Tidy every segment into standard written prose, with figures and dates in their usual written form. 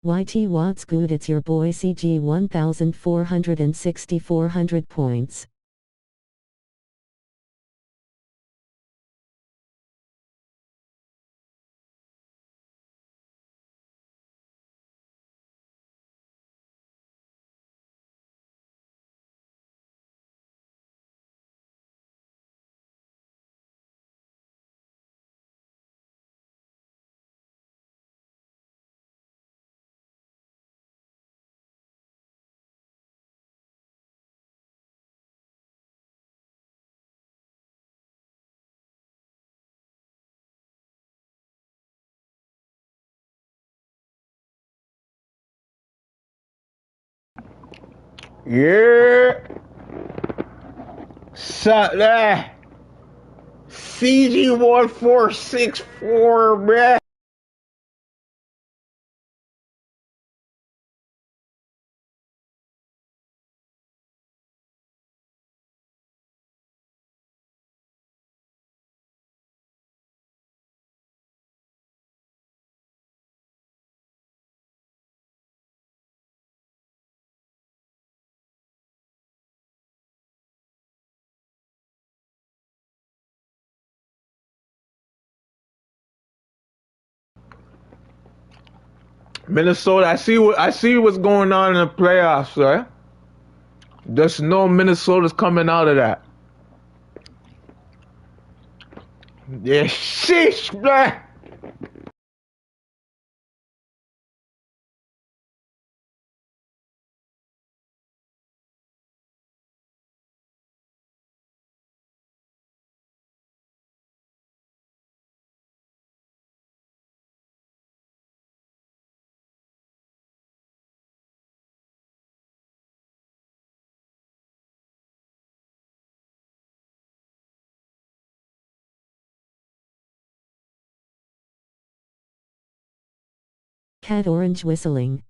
YT what's good, it's your boy CG1464 100 points. Yeah. Suck that. CG1464, bruh. Minnesota, I see what's going on in the playoffs, sir. Just know Minnesota's coming out of that. Yeah, sheesh, bruh. Cat orange whistling.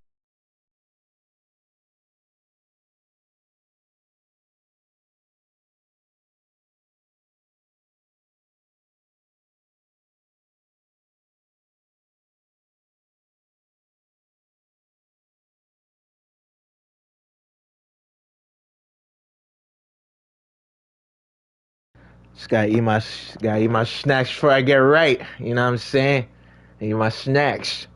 Just gotta eat my snacks before I get right. You know what I'm saying? Eat my snacks.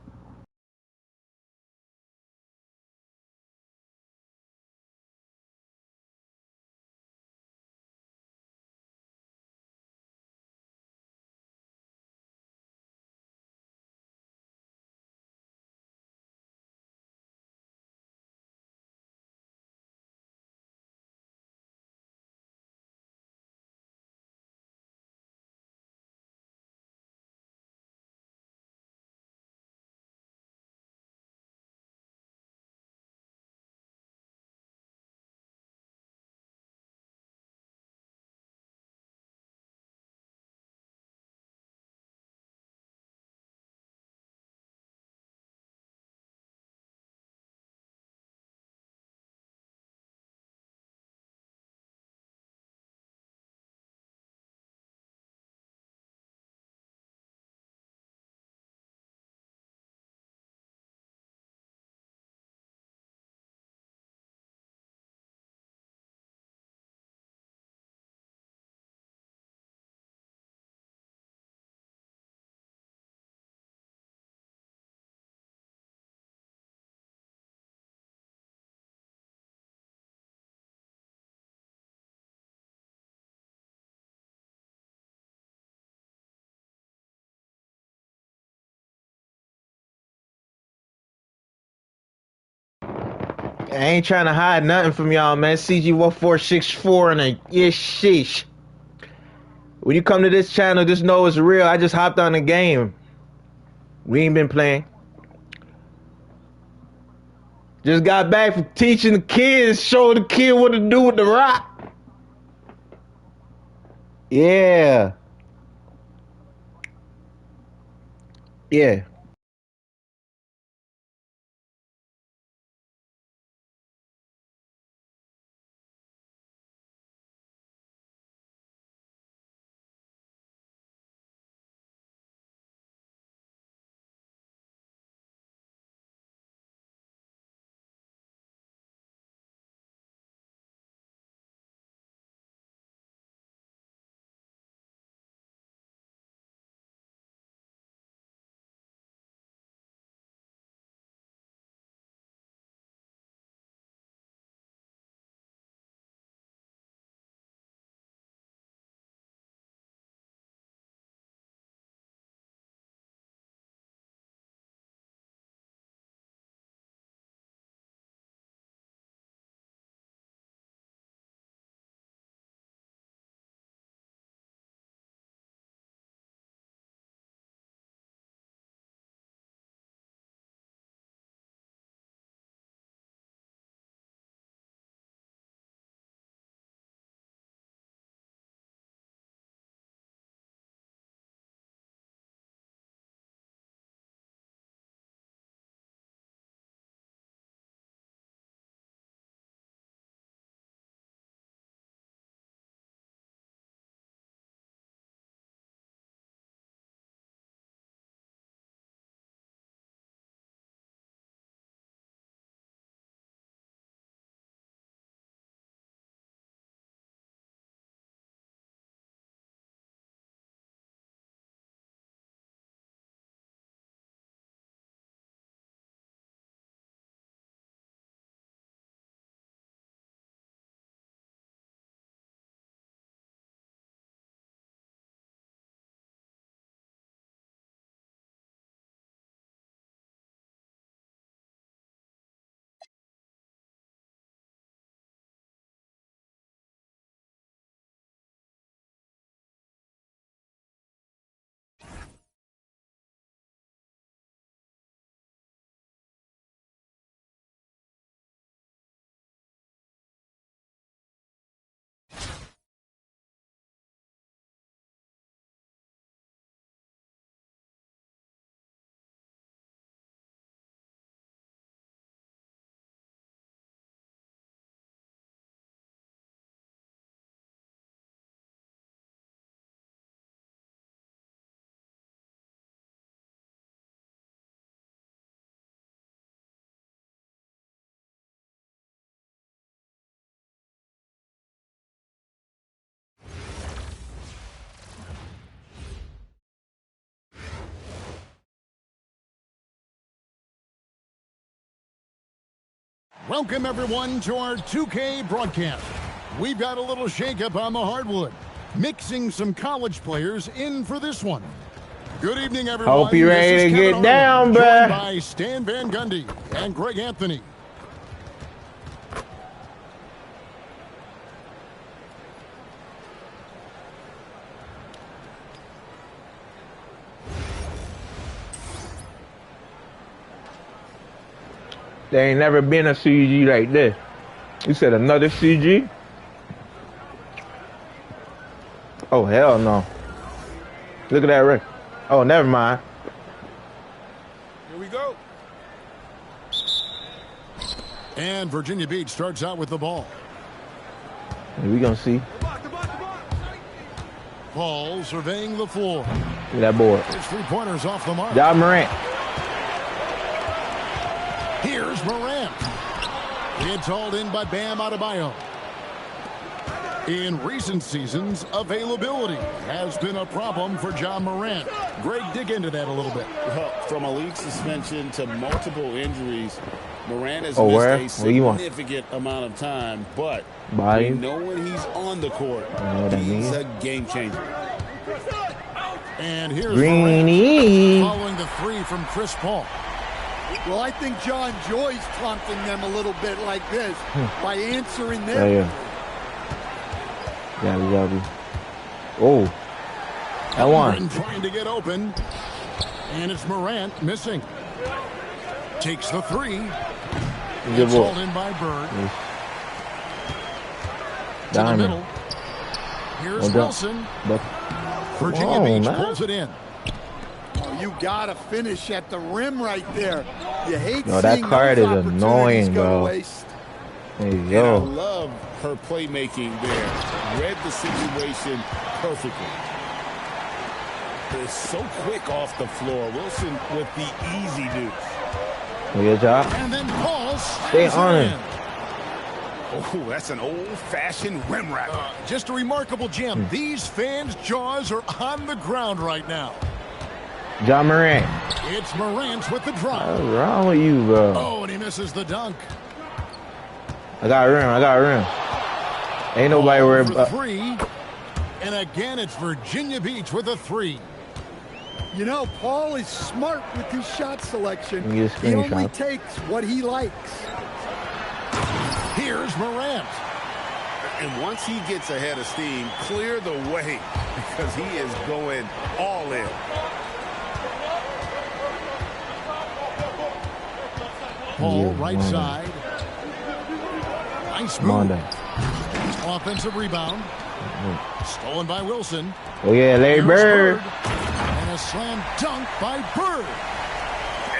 I ain't trying to hide nothing from y'all, man. CG1464 and a yeah, sheesh. When you come to this channel, just know it's real. I just hopped on the game. We ain't been playing. Just got back from teaching the kids, showing the kid what to do with the rock. Yeah. Yeah. Welcome, everyone, to our 2K broadcast. We've got a little shakeup on the hardwood, mixing some college players in for this one. Good evening, everyone. Hope you're ready to get down, joined bruh. by Stan Van Gundy and Greg Anthony. There ain't never been a CG like this. You said another CG? Oh, hell no. Look at that ring. Oh, never mind. Here we go. And Virginia Beach starts out with the ball. We gonna see. Paul surveying the floor. Look at that board. His three-pointers off the mark. Ja Morant. Here's Morant. It's hauled in by Bam Adebayo. In recent seasons, availability has been a problem for Ja Morant. Greg, dig into that a little bit. Well, from a league suspension to multiple injuries, Morant has where? missed a Where you want? significant amount of time, but Body. we know when he's on the court, You know what that he's means? a game changer. And here's Greeny. Morant following the three from Chris Paul. Well, I think John enjoys taunting them a little bit like this by answering them. Yeah. Yeah, oh. That one. Trying to get open. And it's Morant missing. Takes the three. Good It's ball. hauled in by Bird. Yes. To the Diamond. middle. Here's Well done. Wilson. But, Virginia on, Beach man. pulls it in. Oh, you got to finish at the rim right there. You hate No, that seeing card those is opportunities annoying, go to bro. waste. Hey, And I yo. love her playmaking there. Read the situation perfectly. It's so quick off the floor. Wilson with the easy deuce. Good job. And then Paul Stay slams on it it. in. Oh, that's an old-fashioned rim rack. Just a remarkable gem. These fans' jaws are on the ground right now. Ja Morant. It's Morant with the drop. What's wrong with you, bro? Oh, and he misses the dunk. I got a rim. Ain't nobody worried For about. three. And again, it's Virginia Beach with a three. You know, Paul is smart with his shot selection. Let me get a He only screenshot. takes what he likes. Here's Morant. And once he gets ahead of steam, clear the way because he is going all in. Paul, Yeah, right Monday. side. Nice Monday. move. Offensive rebound. Stolen by Wilson. Oh, yeah, Larry Here's Bird. And a slam dunk by Bird.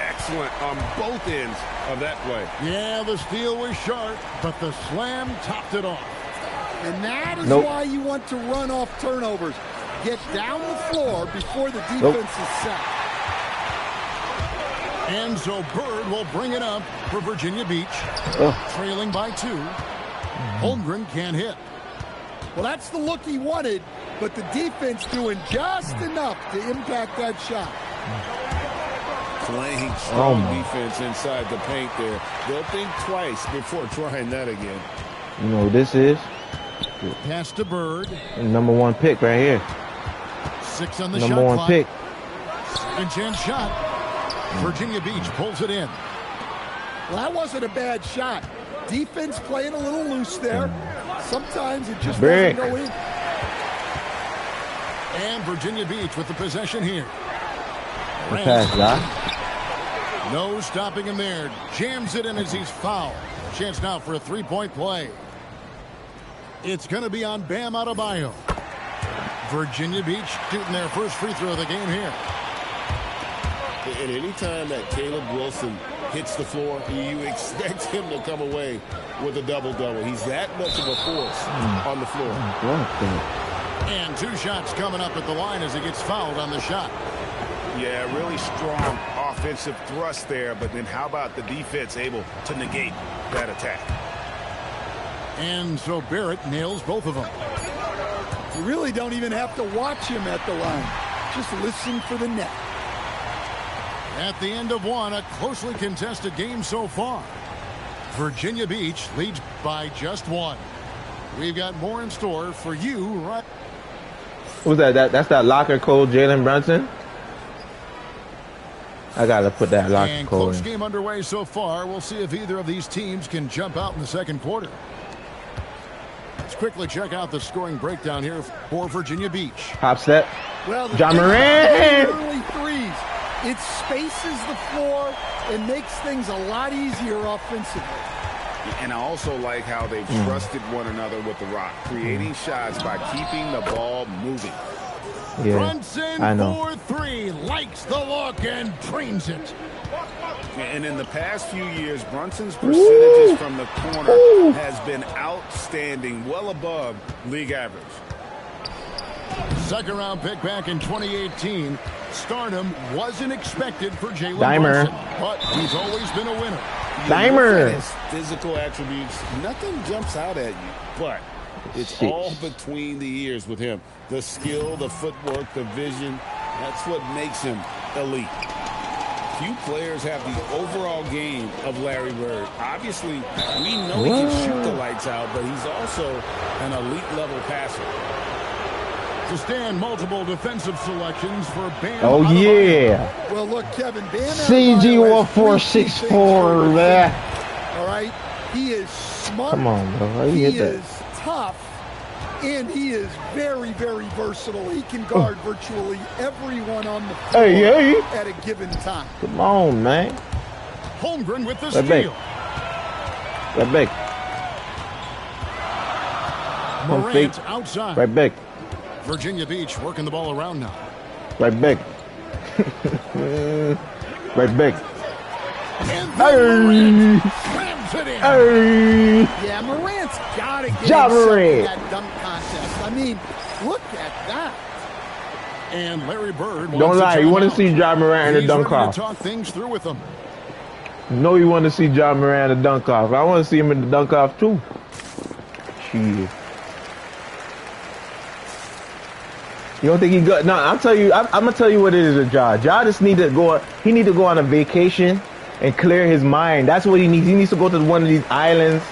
Excellent on both ends of that play. Yeah, the steal was sharp, but the slam topped it off. And that is Nope. why you want to run off turnovers. Get down the floor before the defense Nope. is set. And so Bird will bring it up for Virginia Beach. Oh. Trailing by two. Holmgren can't hit. Well, that's the look he wanted, but the defense doing just enough to impact that shot. Playing strong my. defense inside the paint there. They'll think twice before trying that again. You know what this is? Pass to Bird. Number one pick right here. 6 on the Number shot one clock. pick. Second chance shot. Virginia Beach pulls it in. Well, that wasn't a bad shot. Defense playing a little loose there. Sometimes it just Brick. doesn't go in. And Virginia Beach with the possession here. Good pass, Ja. No stopping him there. Jams it in as he's fouled. Chance now for a three-point play. It's going to be on Bam Adebayo. Virginia Beach shooting their first free throw of the game here. And any time that Caleb Wilson hits the floor, you expect him to come away with a double-double. He's that much of a force on the floor. And 2 shots coming up at the line as he gets fouled on the shot. Yeah, really strong offensive thrust there, but then how about the defense able to negate that attack? And so Barrett nails both of them. You really don't even have to watch him at the line. Just listen for the net. At the end of one, a closely contested game so far. Virginia Beach leads by just 1. We've got more in store for you right. Who's that? That's that locker code, Jalen Brunson. I gotta put that locker And code close in. game underway so far. We'll see if either of these teams can jump out in the second quarter. Let's quickly check out the scoring breakdown here for Virginia Beach. Hop step. Well, the John thing about Morant. early threes, it spaces the floor and makes things a lot easier offensively. And I also like how they've trusted one another with the rock, creating shots by keeping the ball moving. Yeah, Brunson I know. for 3, likes the look and drains it. And in the past few years, Brunson's percentages from the corner has been outstanding, well above league average. Second round pick back in 2018. Stardom wasn't expected for Jalen Dimer. Brunson, but he's always been a winner. Dimer. His physical attributes, nothing jumps out at you, but it's Sheesh. all between the ears with him. The skill, the footwork, the vision, that's what makes him elite. Few players have the overall game of Larry Bird. Obviously, we know he can shoot the lights out, but he's also an elite level passer. To stand multiple defensive selections for Bam. Oh Adebayo. yeah. Well, look, Kevin, Bam CG1464, man. All right, he is smart. Come on, bro. How you He hit that? is tough, and he is very, very versatile. He can guard virtually everyone on the floor Hey. at a given time. Come on, man. Holmgren with the Right back. steal. Right back. Morant outside. Right back. Virginia Beach working the ball around now. Right back. Right back. And then Morant Hey. slams it in. Hey. Yeah, Morant's got to get Ja himself in Morant. that dunk contest. I mean, look at that. And Larry Bird wants Don't lie. to You want to timeout. see John Moran in the He's dunk ready to off. talk things through with them. No, you want to see John Moran in the dunk off. I want to see him in the dunk off too. Shit. You don't think he got? No, I'll tell you. I'm gonna tell you what it is with Ja. Ja just need to go. He need to go on a vacation and clear his mind. That's what he needs. He needs to go to one of these islands,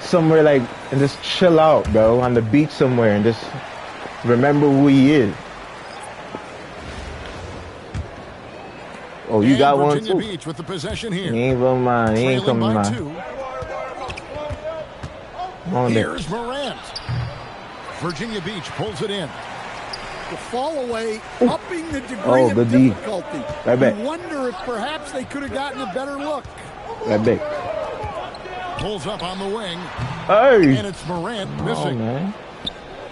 somewhere like, and just chill out, bro, on the beach somewhere, and just remember who he is. Oh, you And got one Virginia too. Beach with the possession He here. ain't from mine. He ain't Trailing coming by mine. 2. On there. Here's Morant. Virginia Beach pulls it in. The fall away, upping the degree Oh, of good D. difficulty. Right back. You wonder if perhaps they could have gotten a better look. Right back. Pulls up on the wing. Hey. And it's Morant Oh, missing. man.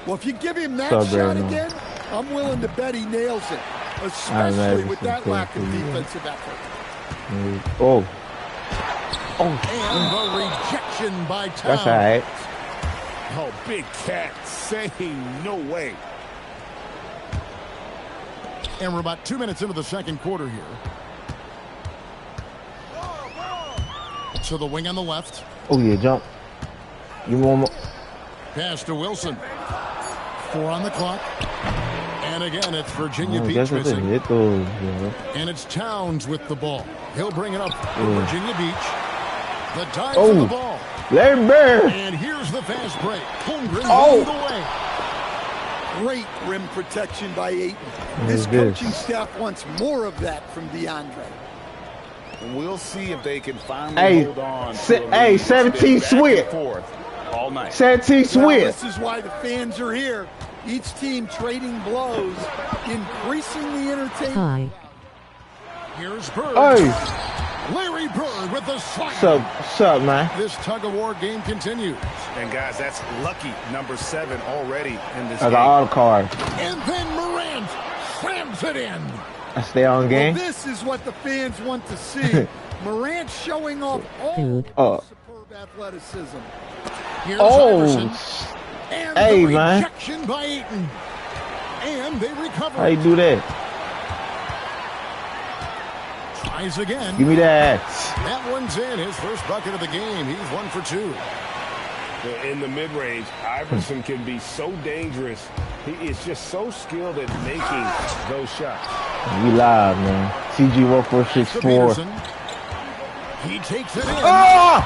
Well, if you give him that So shot very again, I'm willing to bet he nails it, I especially imagine with so, that too. lack of defensive effort. Oh. And the rejection by Towns. That's all right. Oh, big cat saying no way. And we're about 2 minutes into the second quarter here. So the wing on the left. Oh, yeah, jump. You want more? Pass to Wilson. 4 on the clock. And again, it's Virginia I Beach guess it's a missing. hit those, yo. And it's Towns with the ball. He'll bring it up for Virginia Beach. The dive Oh. for the ball. Larry Bird. And here's the fast break. Holmgren Oh. leading the way. Great rim protection by Ayton. What This is this? coaching staff wants more of that from DeAndre. And we'll see if they can finally Hey, hold on. se- to a hey, lead. It's been 17 back and Swift. forth all night. Santee Well, Swift. this is why the fans are here. Each team trading blows, increasing the entertainment. Hi. Here's Bird. Hey, Larry Bird with the slam. what's up, man? This tug-of-war game continues. And guys, that's lucky number 7 already in this I game. got all the cards. And then Morant slams it in. I stay on Well, game. this is what the fans want to see. Morant showing off all Dude. Oh. superb athleticism. Here's Oh, Iverson. And hey, the man. rejection by Ayton. And they recover. how you do that? Tries again. Give me that. That one's in. His first bucket of the game. He's 1 for 2. In the mid-range, Iverson can be so dangerous. He is just so skilled at making those shots. We live, man. To CG1464. Peterson. He takes it in. Oh!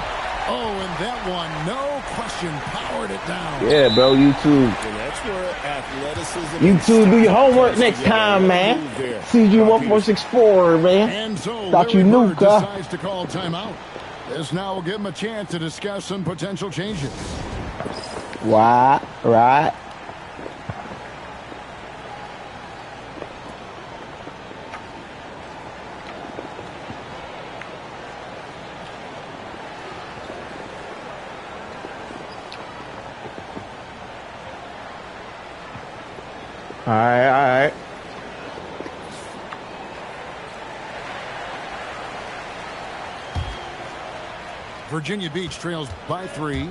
Oh, and that one, no question, powered it down. Yeah, bro, YouTube. And that's where athleticism. YouTube, do your homework next time, man. CG1464, man. And so Thought you Larry knew, Bird huh? decides to call timeout. This now will give him a chance to discuss some potential changes. Right. All right. Virginia Beach trails by 3.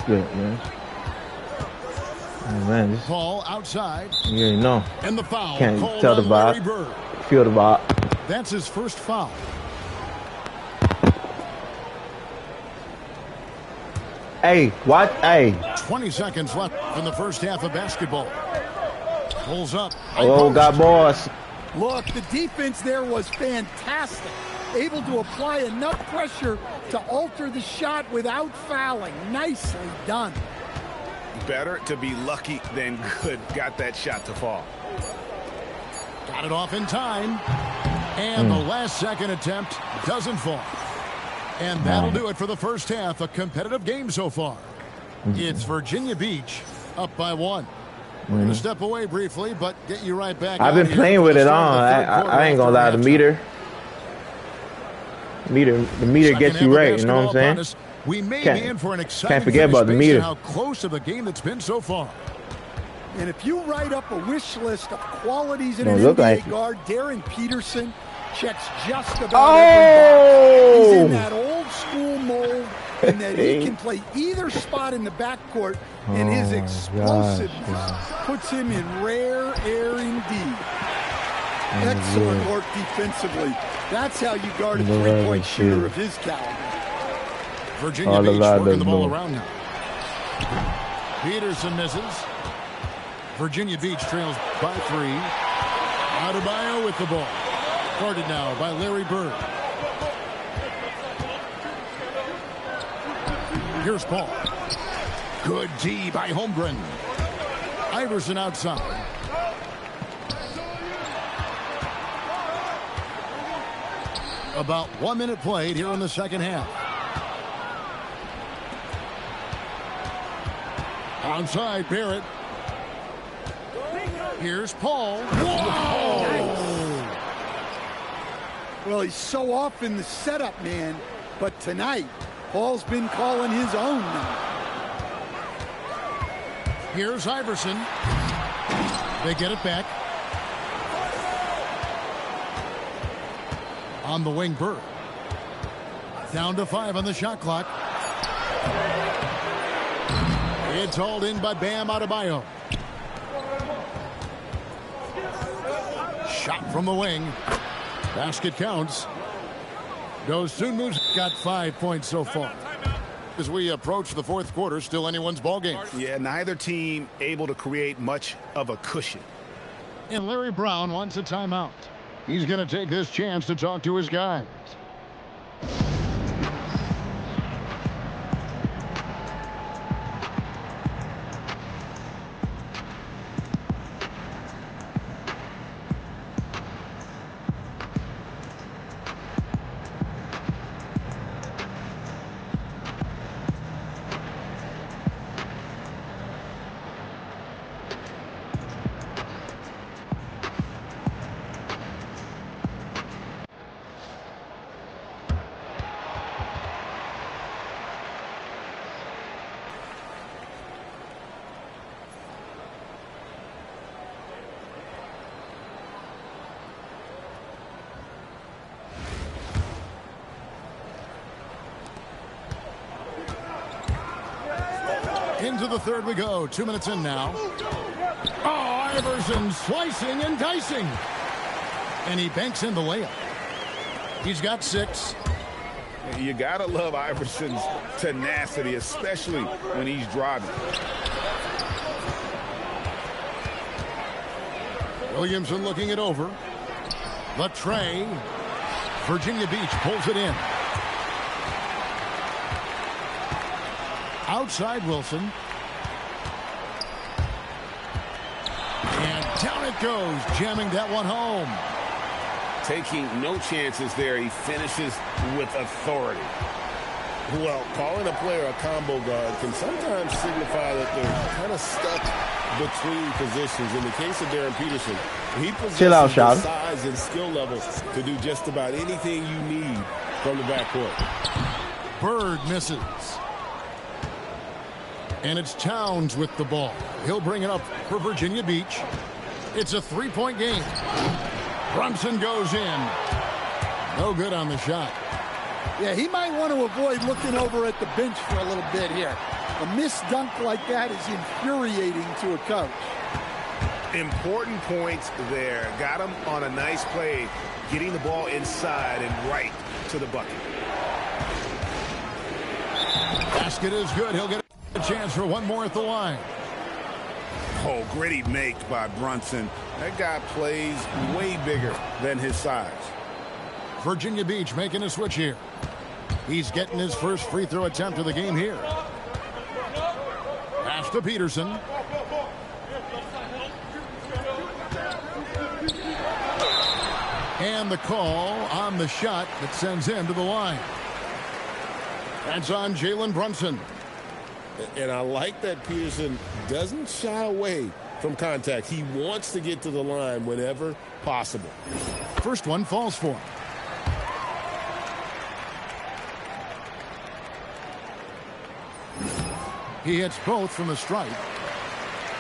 Good, man. Oh, man, this, Ball outside. you already know. And the foul Can't called tell the on Larry vibe. Bird. Feel the vibe. That's his first foul. Hey, what? Hey. 20 seconds left in the first half of basketball. Pulls up. Oh, got boss. Look, the defense there was fantastic. Able to apply enough pressure to alter the shot without fouling. Nicely done. Better to be lucky than good. Got that shot to fall. Got it off in time. And the last second attempt doesn't fall. And that'll do it for the first half. A competitive game so far. It's Virginia Beach up by 1. We're going to step away briefly, but get you right back. I've been playing with it on. I ain't gonna lie. The meter gets you right. You know what I'm saying? We may be in for an exciting Can't forget about the meter. How close of a game that's been so far. And if you write up a wish list of qualities in Don't an look NBA like it. guard, Darren Peterson checks just about every box. He's in that old school mold, and that he can play either spot in the backcourt, and his explosiveness puts him in rare air indeed. Excellent work defensively. That's how you guard a three-point shooter of his caliber. Virginia Beach working the ball around now. Peterson misses. Virginia Beach trails by 3. Adebayo with the ball. Guarded now by Larry Bird. Here's Paul. Good D by Holmgren. Iverson outside. About 1 minute played here in the second half. Outside, Barrett. Here's Paul. Whoa! Well, he's so off in the setup, man. But tonight, Paul's been calling his own now. Here's Iverson. They get it back. On the wing, Bird. Down to 5 on the shot clock. It's hauled in by Bam Adebayo. Shot from the wing. Basket counts. Dosunmu's got 5 points so far. As we approach the fourth quarter, still anyone's ball game. Yeah, neither team able to create much of a cushion. And Larry Brown wants a timeout. He's going to take this chance to talk to his guys. Into the third we go. 2 minutes in now. Oh, Iverson slicing and dicing. And he banks in the layup. He's got 6. You gotta love Iverson's tenacity, especially when he's driving. Williamson looking it over. The tray. Virginia Beach pulls it in. Outside Wilson. And down it goes, jamming that one home. Taking no chances there. He finishes with authority. Well, calling a player a combo guard can sometimes signify that they're kind of stuck between positions. In the case of Darren Peterson, he possesses the size and skill levels to do just about anything you need from the backcourt. Bird misses. And it's Towns with the ball. He'll bring it up for Virginia Beach. It's a three-point game. Brunson goes in. No good on the shot. Yeah, he might want to avoid looking over at the bench for a little bit here. A missed dunk like that is infuriating to a coach. Important points there. Got him on a nice play, getting the ball inside and right to the bucket. Basket is good. He'll get a chance for one more at the line. Oh, gritty make by Brunson. That guy plays way bigger than his size. Virginia Beach making a switch here. He's getting his first free throw attempt of the game here. Pass to Peterson. And the call on the shot that sends him to the line. That's on Jalen Brunson. And I like that Peterson doesn't shy away from contact. He wants to get to the line whenever possible. First one falls for him. He hits both from the stripe.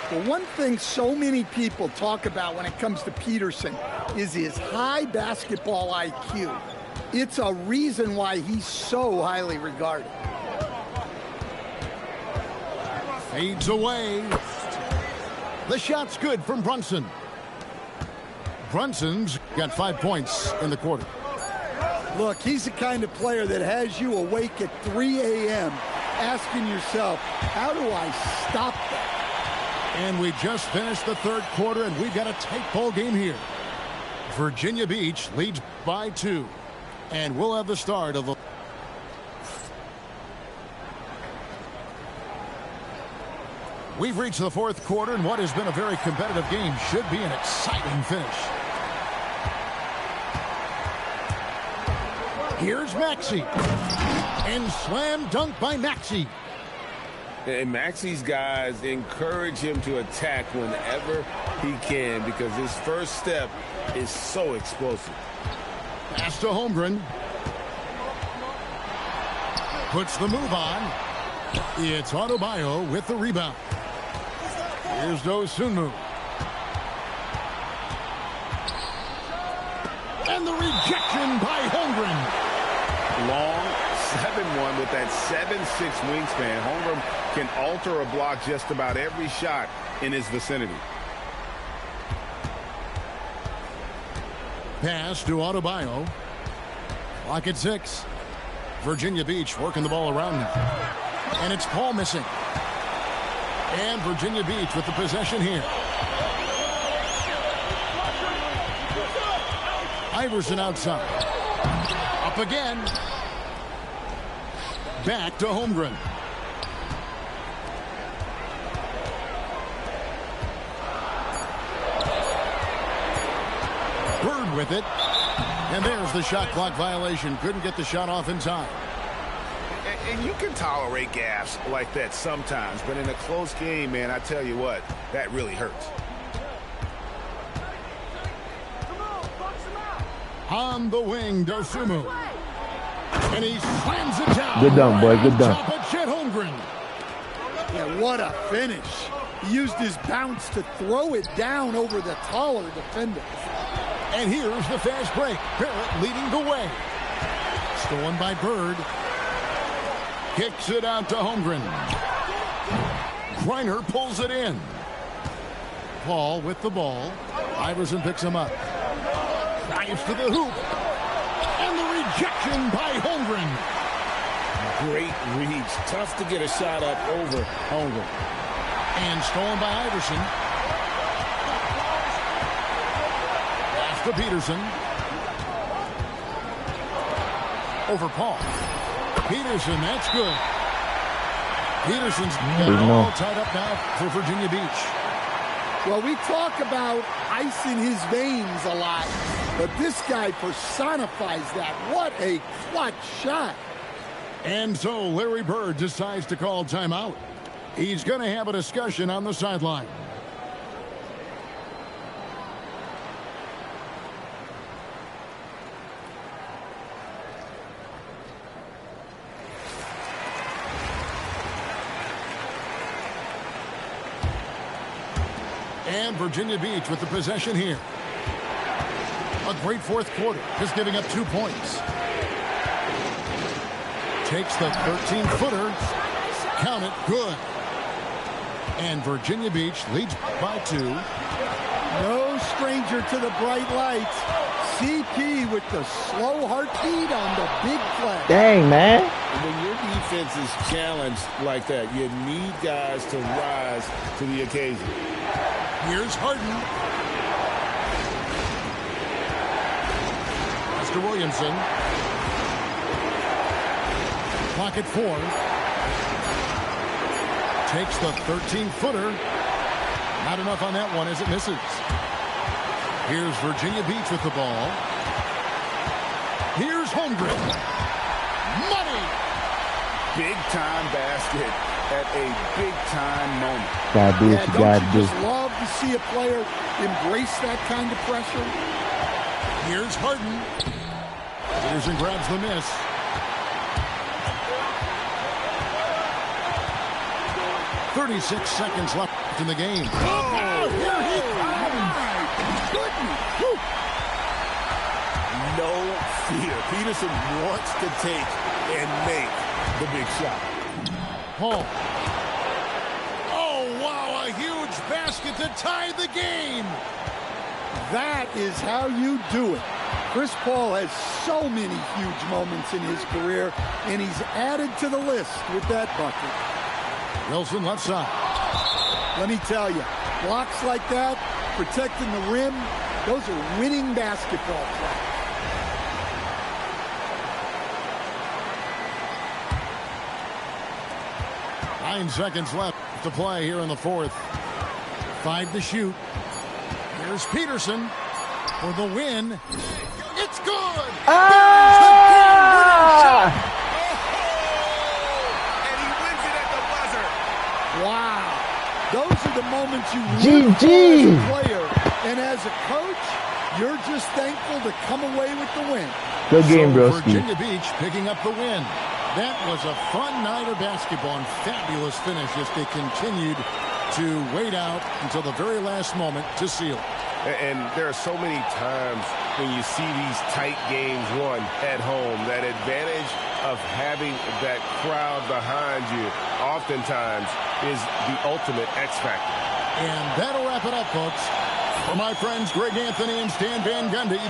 The one thing so many people talk about when it comes to Peterson is his high basketball IQ. It's a reason why he's so highly regarded. Fades away. The shot's good from Brunson. Brunson's got 5 points in the quarter. Look, he's the kind of player that has you awake at 3 a.m. asking yourself, how do I stop that? And we just finished the third quarter, and we've got a tight ball game here. Virginia Beach leads by 2. And we'll have the start of the... We've reached the fourth quarter, and what has been a very competitive game should be an exciting finish. Here's Maxey. And slam dunk by Maxey. And Maxey's guys encourage him to attack whenever he can because his first step is so explosive. Pass to Holmgren. Puts the move on. It's Adebayo with the rebound. Here's Dosunmu. And the rejection by Holmgren. Long 7-1 with that 7'6" wingspan. Holmgren can alter a block just about every shot in his vicinity. Pass to Adebayo. Clock at 6. Virginia Beach working the ball around now. And it's Paul missing. And Virginia Beach with the possession here. Iverson outside. Up again. Back to Holmgren. Bird with it. And there's the shot clock violation. Couldn't get the shot off in time. And you can tolerate gaffes like that sometimes, but in a close game, man, I tell you what, that really hurts. On the wing, Dosunmu. And he slams it down. Good done, boy. Good done. Top of Chet Holmgren. Yeah, what a finish. He used his bounce to throw it down over the taller defender. And here's the fast break. Barrett leading the way. Stolen by Bird. Kicks it out to Holmgren. Griner pulls it in. Paul with the ball. Iverson picks him up. Drives to the hoop. And the rejection by Holmgren. Great reach. Tough to get a shot up over Holmgren. And stolen by Iverson. Pass to Peterson. Over Paul. Peterson, that's good. Peterson's got it all tied up now for Virginia Beach. Well, we talk about ice in his veins a lot, but this guy personifies that. What a clutch shot. And so Larry Bird decides to call timeout. He's going to have a discussion on the sideline. And Virginia Beach with the possession here. A great fourth quarter, just giving up 2 points. Takes the 13-footer. Count it, good. And Virginia Beach leads by 2. No stranger to the bright lights. CP with the slow heartbeat on the big play. Dang, man. When your defense is challenged like that, you need guys to rise to the occasion. Here's Harden. Mr. Williamson. Clock at 4. Takes the 13-footer. Not enough on that one as it misses. Here's Virginia Beach with the ball. Here's Holmgren. Money! Big-time basket at a big-time moment. Gotta do what you gotta don't do. you just love to see a player embrace that kind of pressure? Here's Harden. Peterson grabs the miss. .36 seconds left in the game. Oh, here he comes! My goodness! Whew. No fear. Peterson wants to take and make the big shot. Hall. Oh, wow, a huge basket to tie the game. That is how you do it. Chris Paul has so many huge moments in his career, and he's added to the list with that bucket. Wilson left side. Let me tell you, blocks like that, protecting the rim, those are winning basketball plays. Nine seconds left to play here in the fourth. 5 to shoot. Here's Peterson for the win. It's good! And he wins it at the buzzer. Wow. Those are the moments you GG. live for as a player. And as a coach, you're just thankful to come away with the win. Good game, So broski. Virginia Beach picking up the win. That was a fun night of basketball and fabulous finish as they continued to wait out until the very last moment to seal it. And there are so many times when you see these tight games won at home, that advantage of having that crowd behind you oftentimes is the ultimate X factor. And that'll wrap it up, folks. For my friends Greg Anthony and Stan Van Gundy,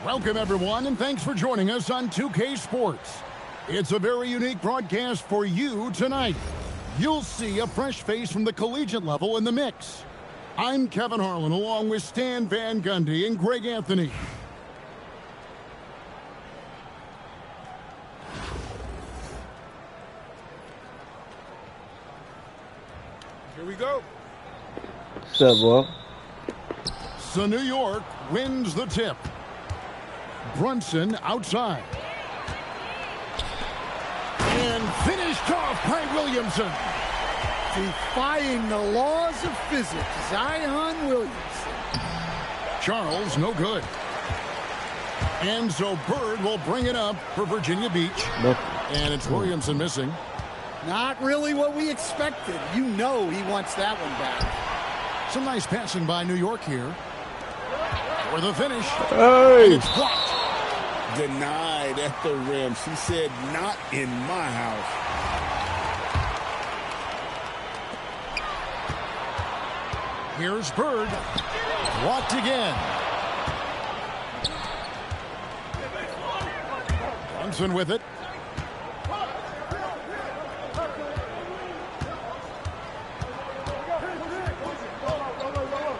Welcome, everyone, and thanks for joining us on 2K Sports. It's a very unique broadcast for you tonight. You'll see a fresh face from the collegiate level in the mix. I'm Kevin Harlan, along with Stan Van Gundy and Greg Anthony. Here we go. What's up, boy? So New York wins the tip. Brunson outside. And finished off by Williamson. Defying the laws of physics, Zion Williamson. Charles, no good. And so Bird will bring it up for Virginia Beach. Nope. And it's Williamson missing. Not really what we expected. You know he wants that one back. Some nice passing by New York here. For the finish. Hey! It's blocked. Denied at the rim. She said, not in my house. Here's Bird. Walked again. Brunson with it.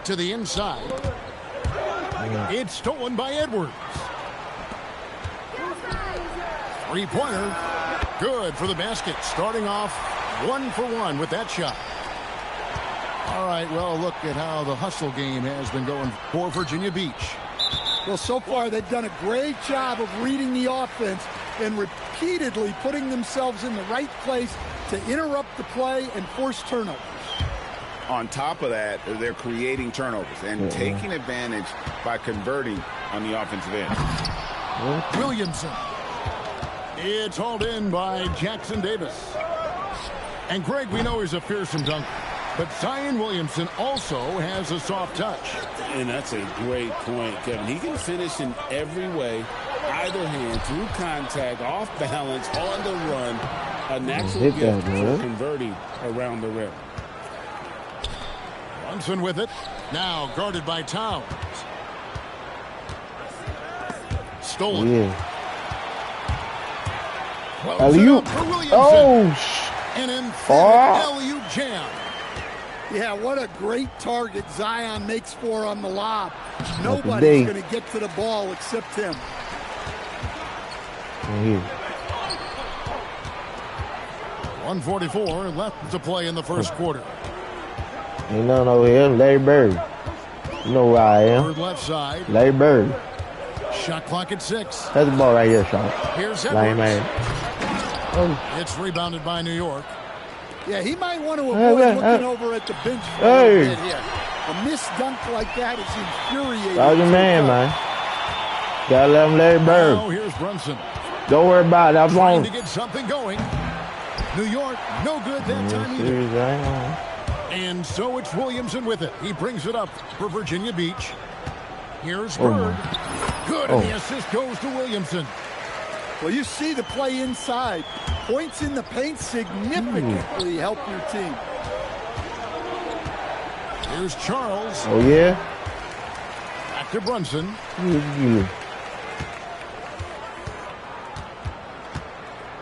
To the inside. It's stolen by Edwards. Three-pointer. Good for the basket. Starting off 1 for 1 with that shot. All right, well, look at how the hustle game has been going for Virginia Beach. Well, so far they've done a great job of reading the offense and repeatedly putting themselves in the right place to interrupt the play and force turnovers. On top of that, they're creating turnovers and taking advantage by converting on the offensive end. Williamson. It's hauled in by Jackson Davis. And Greg, we know he's a fearsome dunker, but Zion Williamson also has a soft touch. And that's a great point, Kevin. He can finish in every way, either hand, through contact, off balance, on the run. A natural gift for converting around the rim. Brunson with it. Now guarded by Towns. Stolen. Yeah. Alley-oop. Oh, An emphatic alley-oop jam. Yeah, what a great target Zion makes for on the lob. Nobody's going to get to the ball except him. 1:44 left to play in the first quarter. Ain't nothing over here. Larry Bird. You know where I am. Bird left side. Larry Bird. Shot clock at 6. That's the ball right here, Sean. Here's Lame Edwards. man. It's rebounded by New York. Yeah, he might want to avoid looking over at the bench for a little bit here. A missed dunk like that is infuriating. That's your man, man. Gotta let him Larry Bird. Now here's Brunson. Don't worry about it. I'm Trying long. to get something going. New York, no good that time either. And so it's Williamson with it. He brings it up for Virginia Beach. Here's Bird. Good, and the assist goes to Williamson. Well, you see the play inside. Points in the paint significantly help your team. Here's Charles. Oh, yeah? Back to Brunson.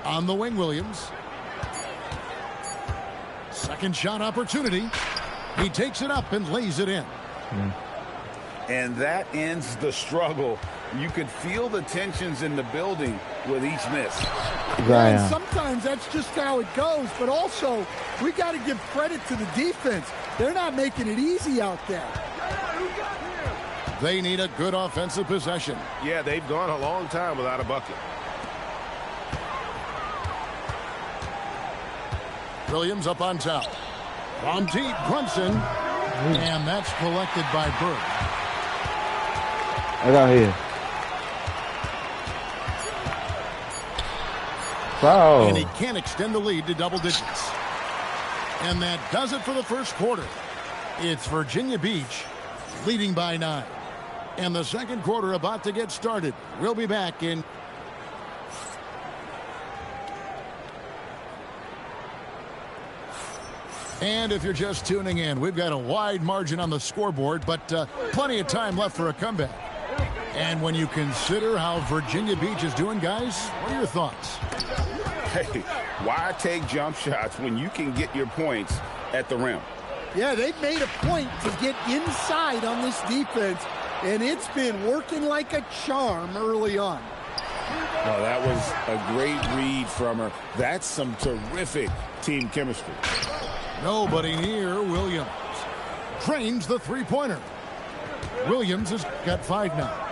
On the wing, Williams. Second shot opportunity. He takes it up and lays it in. And that ends the struggle. You could feel the tensions in the building with each miss. And sometimes that's just how it goes, but also we got to give credit to the defense. They're not making it easy out there. They need a good offensive possession. Yeah, they've gone a long time without a bucket. Williams up on top. From deep, Brunson. And that's collected by Bird. I got here. Wow. And he can't extend the lead to double digits. And that does it for the first quarter. It's Virginia Beach leading by 9. And the second quarter about to get started. We'll be back in. And if you're just tuning in, we've got a wide margin on the scoreboard, but plenty of time left for a comeback. And when you consider how Virginia Beach is doing, guys, what are your thoughts? Hey, why take jump shots when you can get your points at the rim? Yeah, they've made a point to get inside on this defense, and it's been working like a charm early on. Oh, that was a great read from her. That's some terrific team chemistry. Nobody near Williams. Trains the three-pointer. Williams has got 5 now.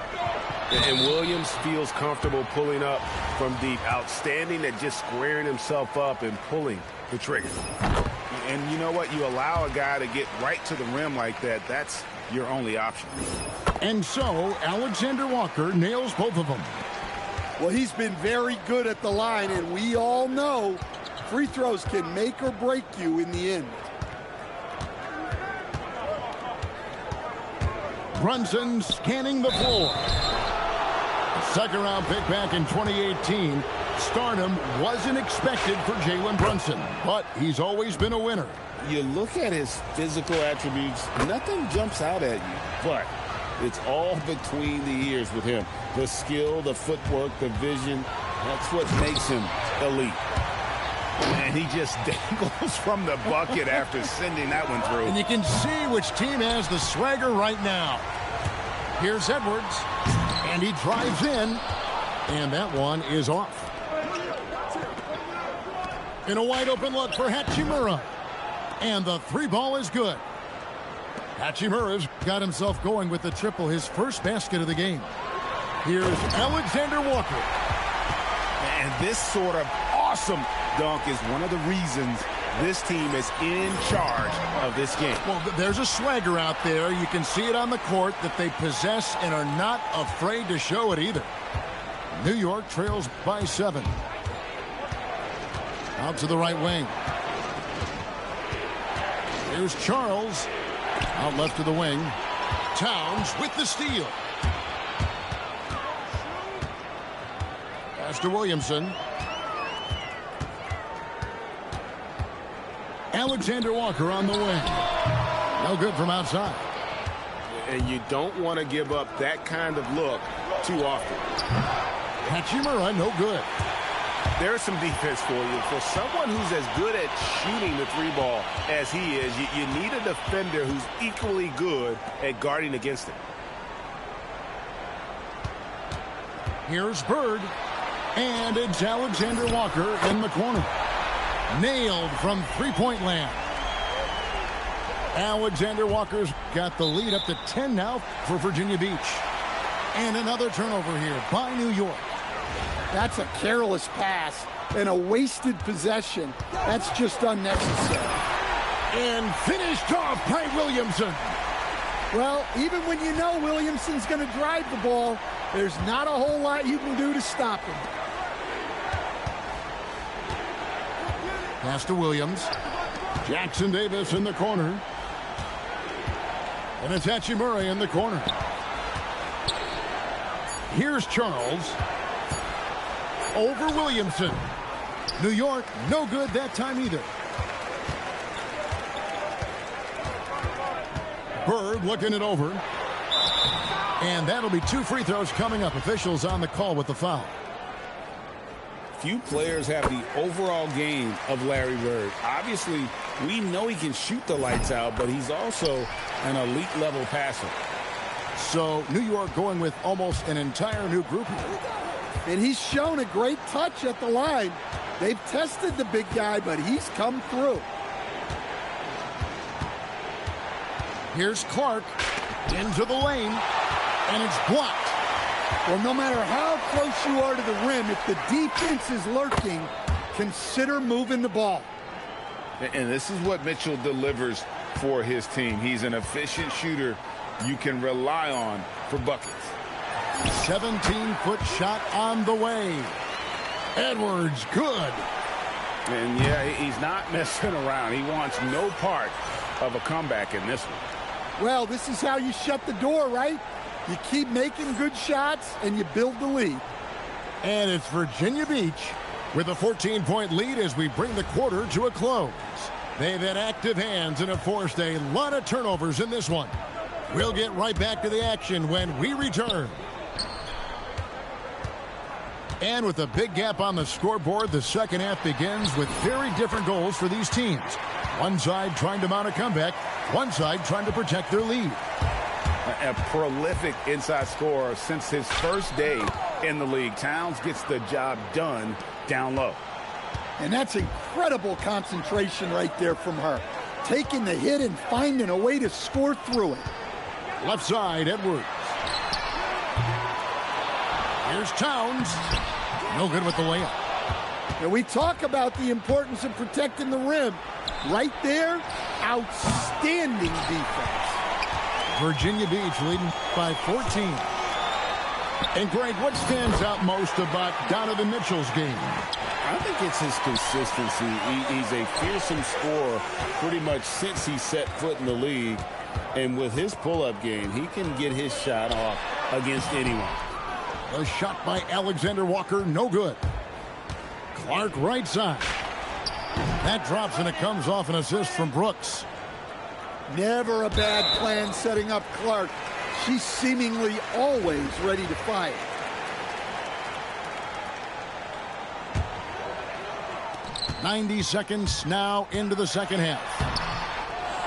And Williams feels comfortable pulling up from deep. Outstanding at just squaring himself up and pulling the trigger. And you know what? You allow a guy to get right to the rim like that. That's your only option. And so, Alexander Walker nails both of them. Well, he's been very good at the line, and we all know free throws can make or break you in the end. Brunson scanning the floor. Second round pick back in 2018. Stardom wasn't expected for Jalen Brunson, but he's always been a winner. You look at his physical attributes, nothing jumps out at you, but it's all between the ears with him. The skill, the footwork, the vision, that's what makes him elite. And he just dangles from the bucket after sending that one through. And you can see which team has the swagger right now. Here's Edwards, and he drives in, and that one is off. In a wide open look for Hachimura, and the 3-ball is good. Hachimura's got himself going with the triple, his first basket of the game. Here's Alexander Walker. And this sort of awesome dunk is one of the reasons this team is in charge of this game. Well, there's a swagger out there. You can see it on the court that they possess and are not afraid to show it either. New York trails by 7. Out to the right wing. Here's Charles. Out left to the wing. Towns with the steal. Pass to Williamson. Alexander Walker on the wing. No good from outside. And you don't want to give up that kind of look too often. Hachimura, no good. There's some defense for you. For someone who's as good at shooting the 3-ball as he is, you need a defender who's equally good at guarding against it. Here's Bird. And it's Alexander Walker in the corner. Nailed from three-point land. Alexander Walker's got the lead up to 10 now for Virginia Beach. And another turnover here by New York. That's a careless pass and a wasted possession. That's just unnecessary. And finished off by Williamson. Well, even when you know Williamson's going to drive the ball, there's not a whole lot you can do to stop him. Pass to Williams. Jackson Davis in the corner. And it's Hachimura in the corner. Here's Charles. Over Williamson. New York, no good that time either. Bird looking it over. And that'll be 2 free throws coming up. Officials on the call with the foul. Few players have the overall game of Larry Bird. Obviously, we know he can shoot the lights out, but he's also an elite level passer. So New York going with almost an entire new group here. And he's shown a great touch at the line. They've tested the big guy, but he's come through. Here's Clark into the lane, and it's blocked. Well, no matter how close you are to the rim, if the defense is lurking, consider moving the ball. And this is what Mitchell delivers for his team. He's an efficient shooter you can rely on for buckets. 17-foot shot on the way. Edwards, good. And yeah, he's not messing around. He wants no part of a comeback in this one. Well, this is how you shut the door, right? You keep making good shots, and you build the lead. And it's Virginia Beach with a 14-point lead as we bring the quarter to a close. They've had active hands and have forced a lot of turnovers in this one. We'll get right back to the action when we return. And with a big gap on the scoreboard, the second half begins with very different goals for these teams. One side trying to mount a comeback, one side trying to protect their lead. A prolific inside scorer since his first day in the league. Towns gets the job done down low. And that's incredible concentration right there from her. Taking the hit and finding a way to score through it. Left side, Edwards. Here's Towns. No good with the layup. And we talk about the importance of protecting the rim. Right there, outstanding defense. Virginia Beach leading by 14. And Greg, what stands out most about Donovan Mitchell's game? I think it's his consistency. He's a fearsome scorer pretty much since he set foot in the league. And with his pull-up game, he can get his shot off against anyone. A shot by Alexander Walker, no good. Clark right side. That drops and it comes off an assist from Brooks. Never a bad plan setting up Clark. She's seemingly always ready to fire. .90 seconds now into the second half.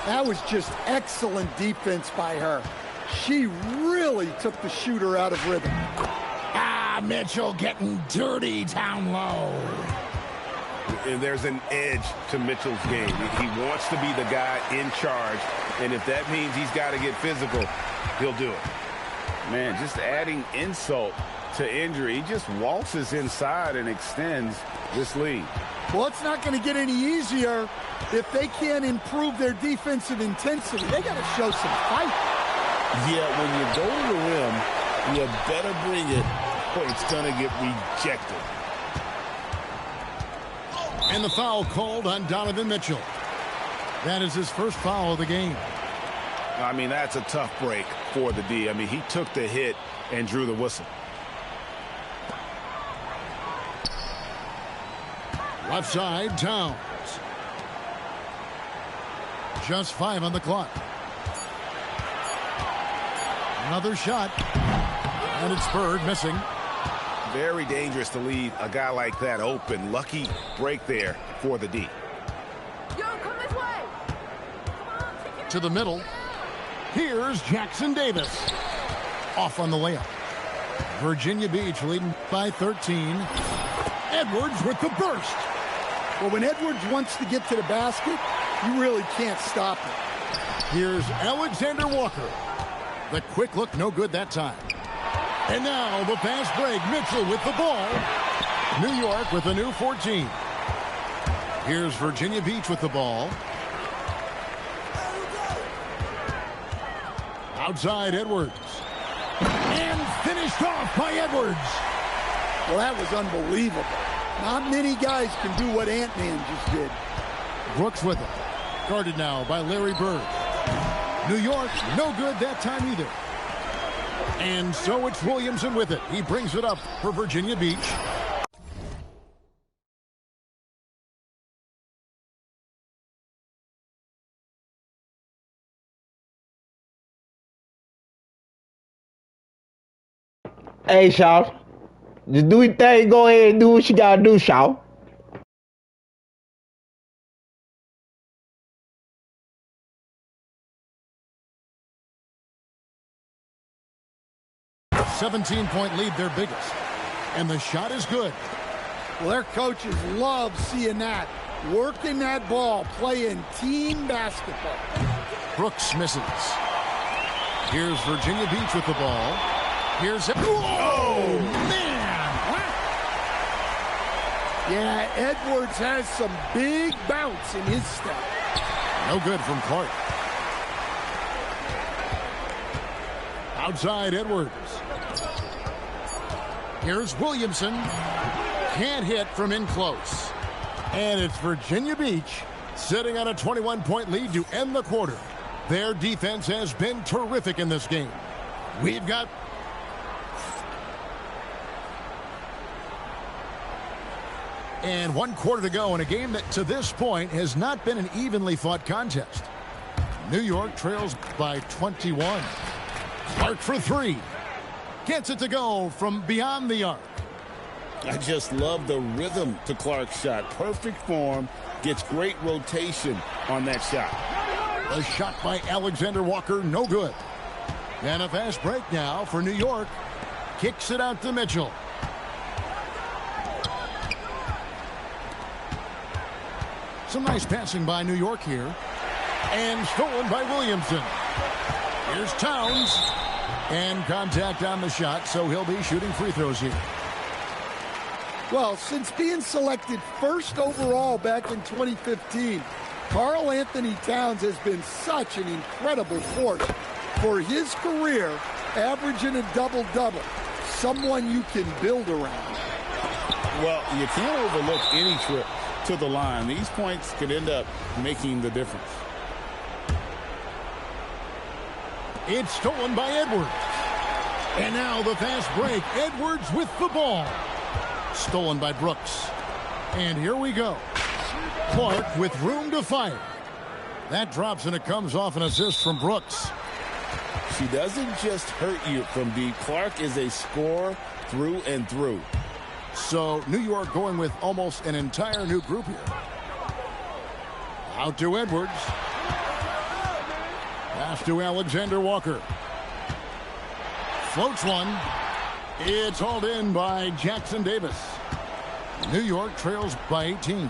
That was just excellent defense by her. She really took the shooter out of rhythm. Mitchell getting dirty down low. And there's an edge to Mitchell's game. He wants to be the guy in charge, and if that means he's got to get physical, he'll do it. Man, just adding insult to injury. He just waltzes inside and extends this lead. Well, it's not going to get any easier if they can't improve their defensive intensity. They got to show some fight. Yeah, when you go to the rim, you better bring it, or it's going to get rejected. And the foul called on Donovan Mitchell. That is his first foul of the game. I mean, that's a tough break for the D. I mean, he took the hit and drew the whistle. Left side, Towns. Just 5 on the clock. Another shot. And it's Bird missing. Very dangerous to leave a guy like that open. Lucky break there for the D. Yo, come this way. To the middle. Here's Jackson Davis. Off on the layup. Virginia Beach leading by 13. Edwards with the burst. Well, when Edwards wants to get to the basket, you really can't stop him. Here's Alexander Walker. The quick look, no good that time. And now the fast break. Mitchell with the ball. New York with a new 14. Here's Virginia Beach with the ball. Outside Edwards. And finished off by Edwards. Well, that was unbelievable. Not many guys can do what Ant-Man just did. Brooks with it. Guarded now by Larry Bird. New York, no good that time either. And so it's Williamson with it. He brings it up for Virginia Beach. Hey, Shaw. Just do your thing. Go ahead and do what you gotta do, Shaw. A 17-point lead, their biggest. And the shot is good. Well, their coaches love seeing that. Working that ball, playing team basketball. Brooks misses. Here's Virginia Beach with the ball. Here's... Oh, man! Yeah, Edwards has some big bounce in his step. No good from Clark. Outside Edwards. Here's Williamson. Can't hit from in close. And it's Virginia Beach sitting on a 21-point lead to end the quarter. Their defense has been terrific in this game. We've got... And 1 quarter to go in a game that to this point has not been an evenly fought contest. New York trails by 21. Clark for 3. Gets it to go from beyond the arc. I just love the rhythm to Clark's shot. Perfect form, gets great rotation on that shot. A shot by Alexander Walker, no good. And a fast break now for New York. Kicks it out to Mitchell. Some nice passing by New York here. And stolen by Williamson. Here's Towns. And contact on the shot, so he'll be shooting free throws here. Well, since being selected first overall back in 2015, Karl Anthony Towns has been such an incredible force for his career, averaging a double-double. Someone you can build around. Well, you can't overlook any trip to the line. These points could end up making the difference. It's stolen by Edwards. And now the fast break. Edwards with the ball. Stolen by Brooks. And here we go. Clark with room to fire. That drops and it comes off an assist from Brooks. She doesn't just hurt you from deep. Clark is a scorer through and through. So New York going with almost an entire new group here. Out to Edwards. Pass to Alexander Walker. Floats one. It's hauled in by Jackson Davis. New York trails by 18.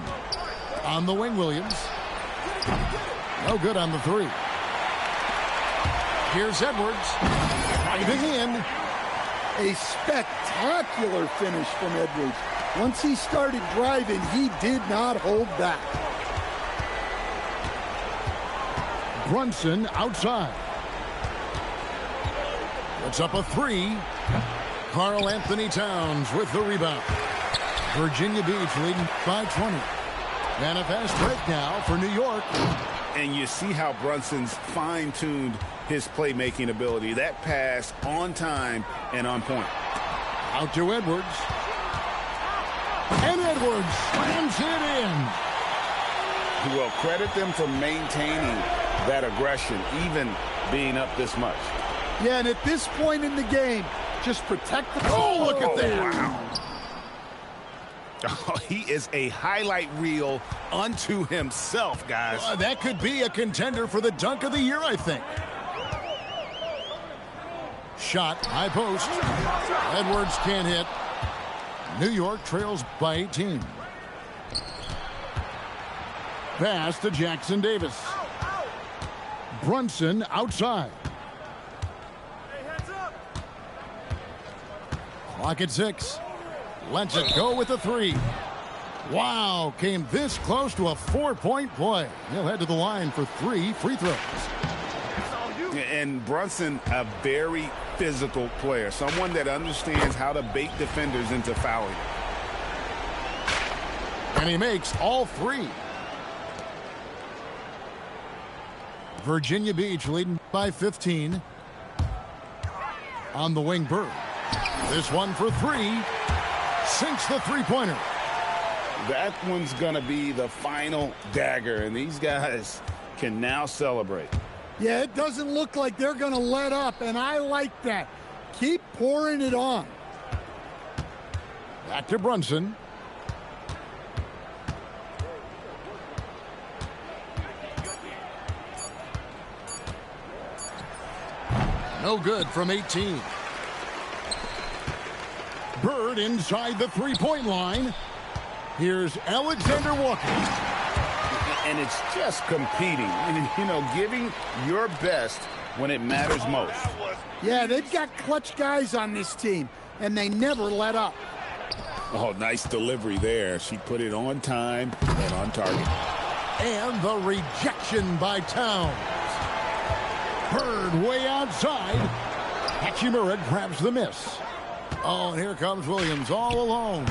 On the wing, Williams. No good on the three. Here's Edwards. Driving in. A spectacular finish from Edwards. Once he started driving, he did not hold back. Brunson outside. Puts up a three. Karl Anthony Towns with the rebound. Virginia Beach leading by 20. And a fast break now for New York. And you see how Brunson's fine-tuned his playmaking ability. That pass on time and on point. Out to Edwards. And Edwards slams it in. Well, credit them for maintaining that aggression, even being up this much. Yeah, and at this point in the game, just protect the... Oh, look at that. Wow. Oh, he is a highlight reel unto himself, guys. That could be a contender for the dunk of the year, I think. Shot, high post. Edwards can't hit. New York trails by 18. Pass to Jackson Davis. Brunson outside. Clock at 6. Lets it go with a three. Wow, came this close to a 4-point play. He'll head to the line for 3 free throws. And Brunson, a very physical player, someone that understands how to bait defenders into fouling. And he makes all 3. Virginia Beach leading by 15. On the wing, Bird. This one for 3. Sinks the three-pointer. That one's going to be the final dagger, and these guys can now celebrate. Yeah, it doesn't look like they're going to let up, and I like that. Keep pouring it on. Back to Brunson. No good from 18. Bird inside the three-point line. Here's Alexander Walker. And it's just competing, you know, giving your best when it matters most. Yeah, they've got clutch guys on this team, and they never let up. Oh, nice delivery there. She put it on time and on target. And the rejection by Towns. Bird way outside. Hachimura grabs the miss. Oh, and here comes Williams all alone.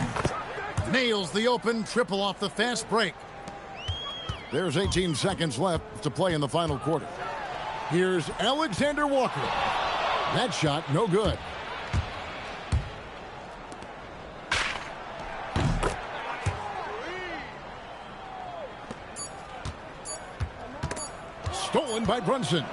Nails the open triple off the fast break. There's 18 seconds left to play in the final quarter. Here's Alexander Walker. That shot, no good. Stolen by Brunson.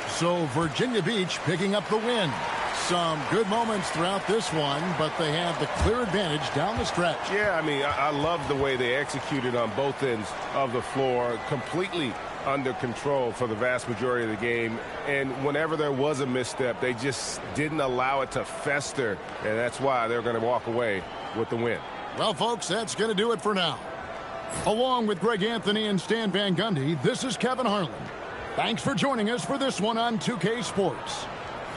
So Virginia Beach picking up the win. Some good moments throughout this one, but they have the clear advantage down the stretch. Yeah, I mean, I love the way they executed on both ends of the floor, completely under control for the vast majority of the game. And whenever there was a misstep, they just didn't allow it to fester, and that's why they're going to walk away with the win. Well, folks, that's going to do it for now. Along with Greg Anthony and Stan Van Gundy, this is Kevin Harlan. Thanks for joining us for this one on 2K Sports.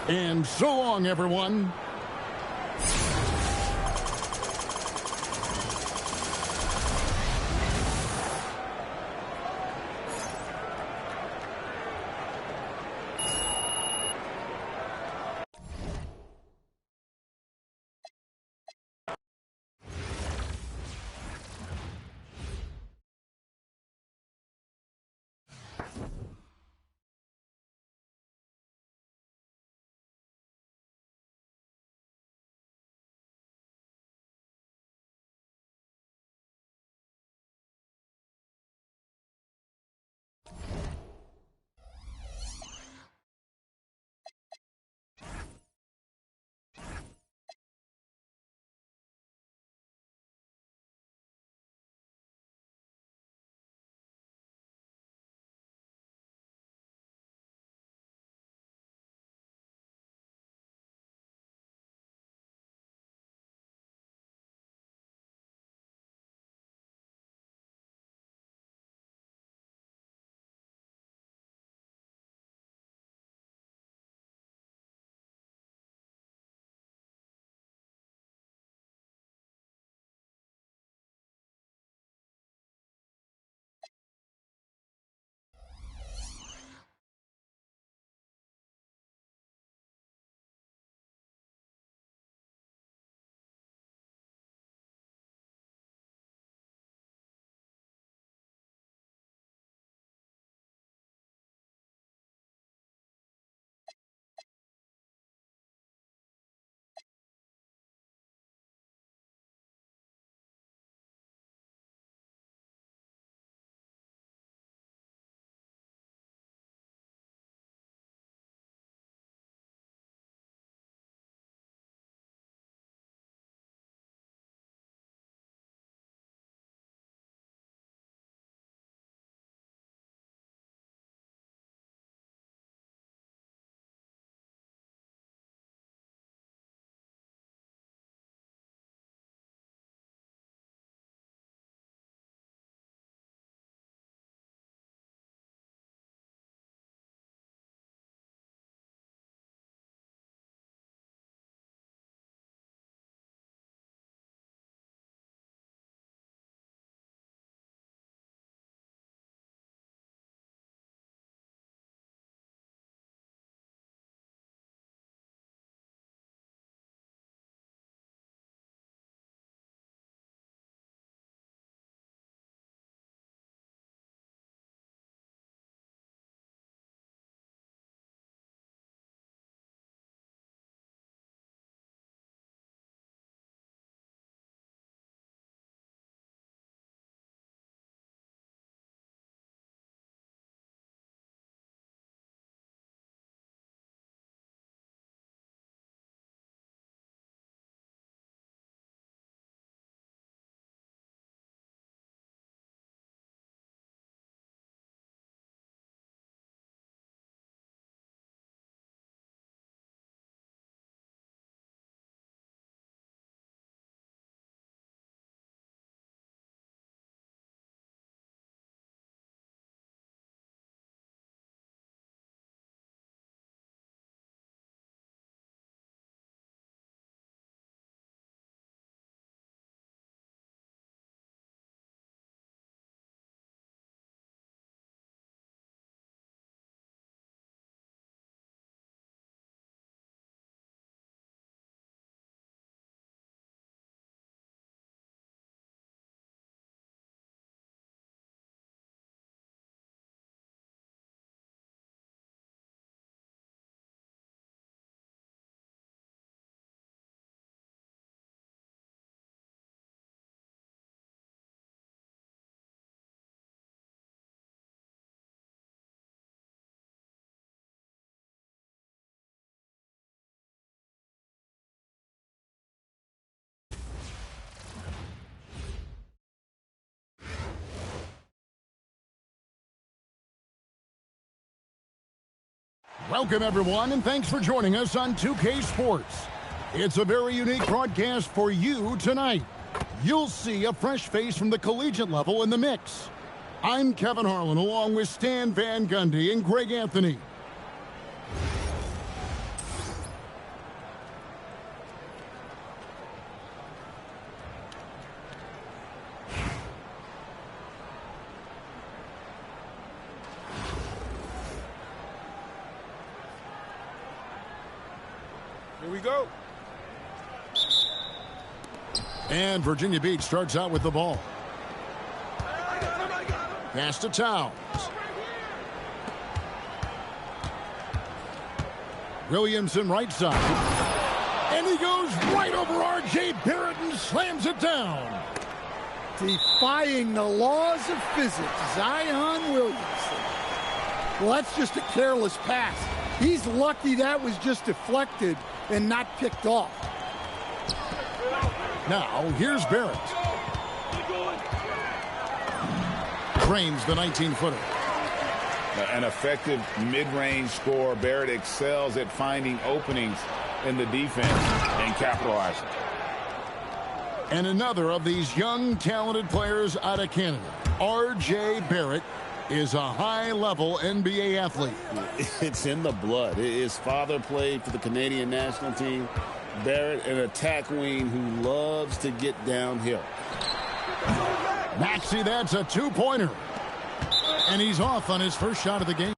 And so long, everyone. Welcome, everyone, and thanks for joining us on 2K Sports. It's a very unique broadcast for you tonight. You'll see a fresh face from the collegiate level in the mix. I'm Kevin Harlan, along with Stan Van Gundy and Greg Anthony. Here we go. And Virginia Beach starts out with the ball. Pass to Towns. Williamson right side. And he goes right over R.J. Barrett and slams it down. Defying the laws of physics, Zion Williamson. Well, that's just a careless pass. He's lucky that was just deflected and not picked off. Now, here's Barrett. Drains the 19-footer. An effective mid-range scorer. Barrett excels at finding openings in the defense and capitalizing. And another of these young, talented players out of Canada, R.J. Barrett, is a high-level NBA athlete. It's in the blood. His father played for the Canadian national team. Barrett, an attack wing who loves to get downhill. Maxey, that's a two-pointer. And he's off on his first shot of the game.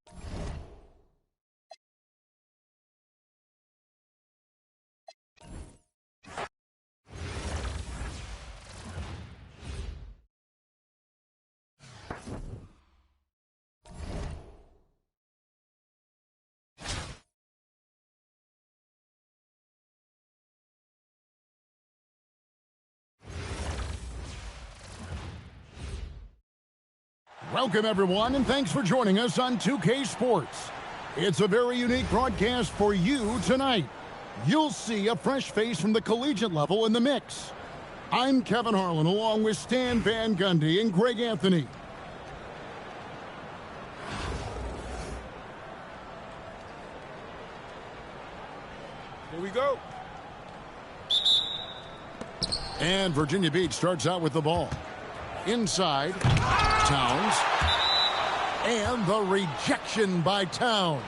Welcome, everyone, and thanks for joining us on 2K Sports. It's a very unique broadcast for you tonight. You'll see a fresh face from the collegiate level in the mix. I'm Kevin Harlan, along with Stan Van Gundy and Greg Anthony. Here we go. And Virginia Beach starts out with the ball. Inside, Towns. And the rejection by Towns.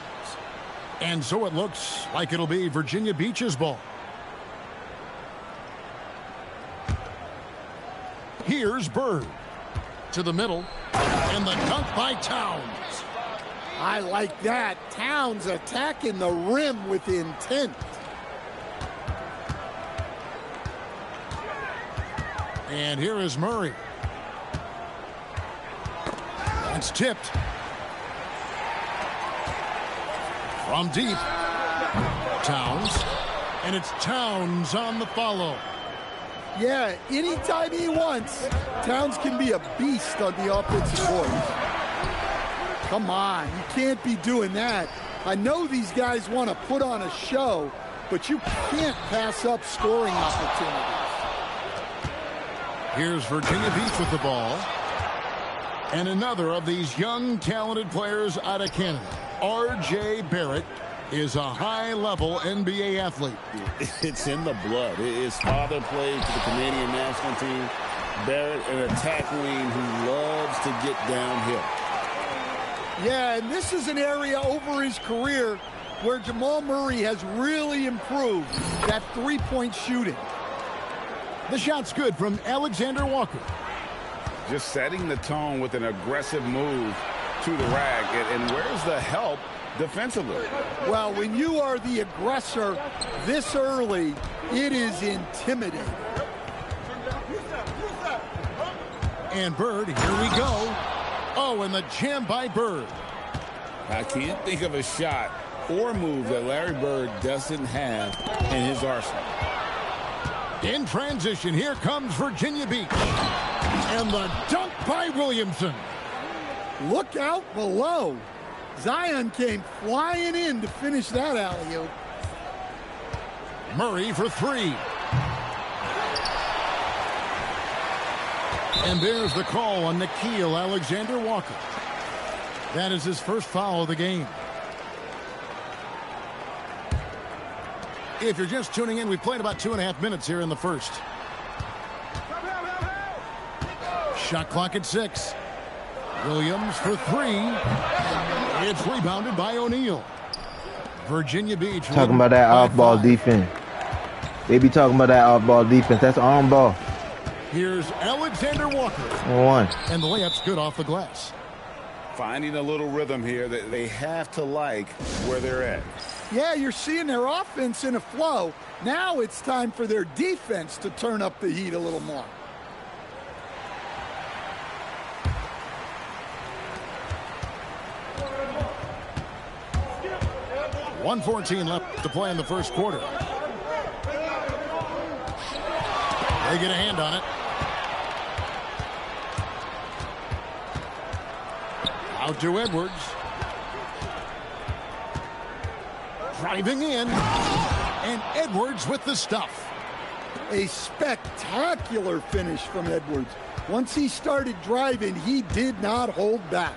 And so it looks like it'll be Virginia Beach's ball. Here's Bird. To the middle. And the dunk by Towns. I like that. Towns attacking the rim with intent. And here is Murray. It's tipped. From deep. Towns. And it's Towns on the follow. Yeah, anytime he wants, Towns can be a beast on the offensive boards. Come on, you can't be doing that. I know these guys want to put on a show, but you can't pass up scoring opportunities. Here's Virginia Beach with the ball. And another of these young, talented players out of Canada, R.J. Barrett, is a high-level NBA athlete. It's in the blood. His father played for the Canadian national team. Barrett, an attack wing who loves to get downhill. Yeah, and this is an area over his career where Jamal Murray has really improved that three-point shooting. The shot's good from Alexander Walker. Just setting the tone with an aggressive move to the rack. And where's the help defensively? Well, when you are the aggressor this early, it is intimidating. And Bird, here we go. Oh, and the jam by Bird. I can't think of a shot or move that Larry Bird doesn't have in his arsenal. In transition, here comes Virginia Beach. And the dunk by Williamson. Look out below. Zion came flying in to finish that alley-oop. Murray for three. And there's the call on Nickeil Alexander Walker. That is his first foul of the game. If you're just tuning in, we've played about 2.5 minutes here in the first. Shot clock at 6. Williams for 3. It's rebounded by O'Neal. Virginia Beach. Talking about that off-ball defense. They be talking about that off-ball defense. That's arm ball. Here's Alexander Walker. 1. And the layup's good off the glass. Finding a little rhythm here that they have to like where they're at. Yeah, you're seeing their offense in a flow. Now it's time for their defense to turn up the heat a little more. .114 left to play in the first quarter. They get a hand on it. Out to Edwards. Driving in. And Edwards with the stuff. A spectacular finish from Edwards. Once he started driving, he did not hold back.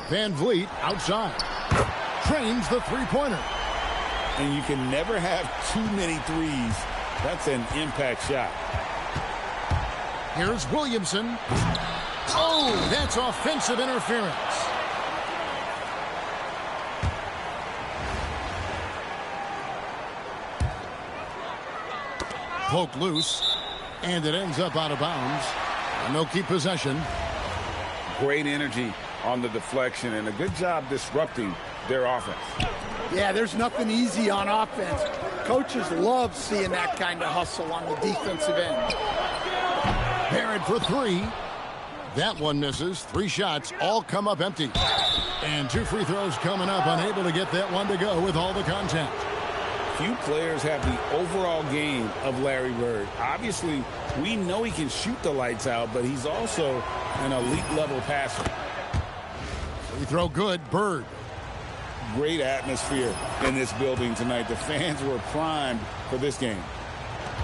Van Vliet outside. Trains the three-pointer. And you can never have too many threes. That's an impact shot. Here's Williamson. Oh, that's offensive interference. Poked loose. And it ends up out of bounds. And they'll keep possession. Great energy on the deflection and a good job disrupting their offense. Yeah, there's nothing easy on offense. Coaches love seeing that kind of hustle on the defensive end. Barrett for 3. That one misses. 3 shots all come up empty. And 2 free throws coming up, unable to get that one to go with all the contact. Few players have the overall game of Larry Bird. Obviously, we know he can shoot the lights out, but he's also an elite level passer. Free throw good. Bird. Great atmosphere in this building tonight. The fans were primed for this game.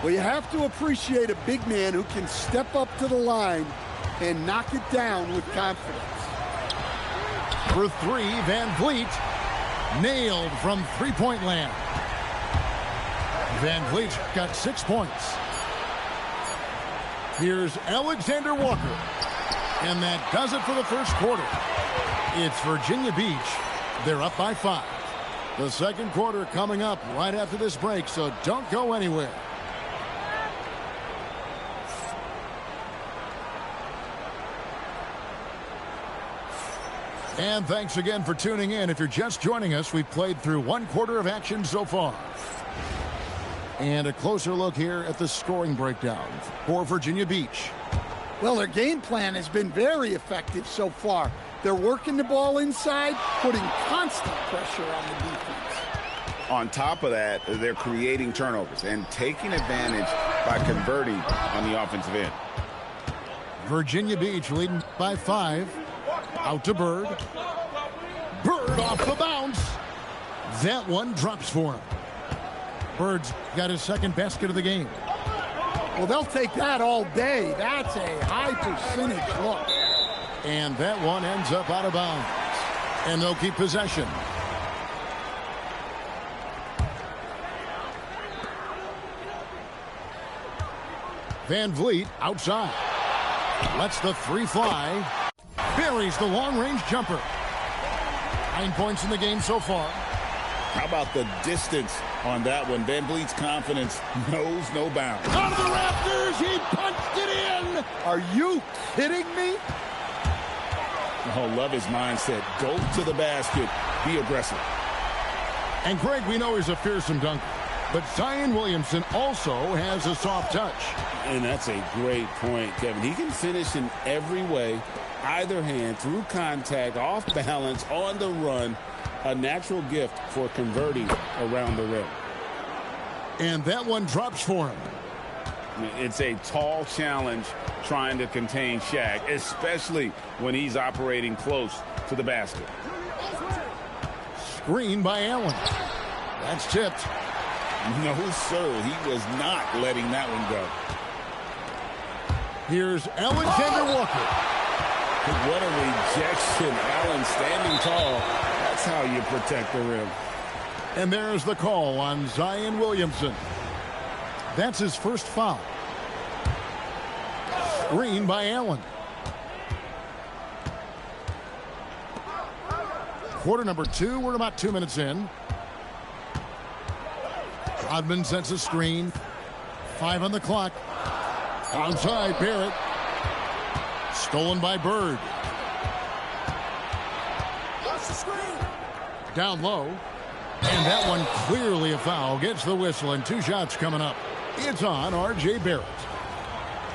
Well, you have to appreciate a big man who can step up to the line and knock it down with confidence. For 3, Van Vliet. Nailed from three-point land. Van Vliet got 6 points. Here's Alexander Walker. And that does it for the first quarter. It's Virginia Beach. They're up by 5. The second quarter coming up right after this break, so don't go anywhere. And thanks again for tuning in. If you're just joining us, we've played through 1 quarter of action so far. And a closer look here at the scoring breakdown for Virginia Beach. Well, their game plan has been very effective so far. They're working the ball inside, putting constant pressure on the defense. On top of that, they're creating turnovers and taking advantage by converting on the offensive end. Virginia Beach leading by 5. Out to Bird. Bird off the bounce. That one drops for him. Bird's got his second basket of the game. Well, they'll take that all day. That's a high percentage look. And that one ends up out of bounds. And they'll keep possession. Van Vliet outside. Lets the 3 fly. Buries the long-range jumper. 9 points in the game so far. How about the distance on that one? Van Vliet's confidence knows no bounds. Out of the rafters, he punched it in. Are you kidding me? Oh, love his mindset. Go to the basket. Be aggressive. And Greg, we know he's a fearsome dunker. But Zion Williamson also has a soft touch. And that's a great point, Kevin. He can finish in every way. Either hand, through contact, off balance, on the run. A natural gift for converting around the rim. And that one drops for him. It's a tall challenge trying to contain Shaq, especially when he's operating close to the basket. Screen by Allen. That's tipped. No, sir. He was not letting that one go. Here's Alexander Walker. What a rejection. Allen standing tall. That's That's how you protect the rim. And there's the call on Zion Williamson. That's his first foul. Screen by Allen. Quarter number 2. We're about 2 minutes in. Rodman sets a screen. 5 on the clock. Onside Barrett. Stolen by Bird. Down low. And that one clearly a foul. Gets the whistle and 2 shots coming up. It's on R.J. Barrett.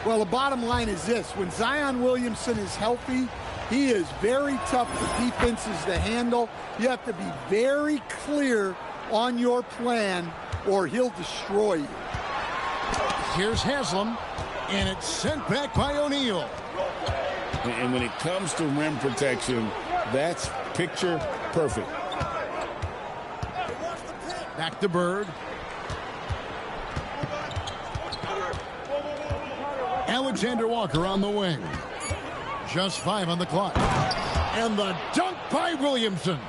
Well, the bottom line is this. When Zion Williamson is healthy, he is very tough for defenses to handle. You have to be very clear on your plan or he'll destroy you. Here's Haslam. And it's sent back by O'Neal. And when it comes to rim protection, that's picture perfect. Back to Bird. Alexander Walker on the wing. Just 5 on the clock. And the dunk by Williamson.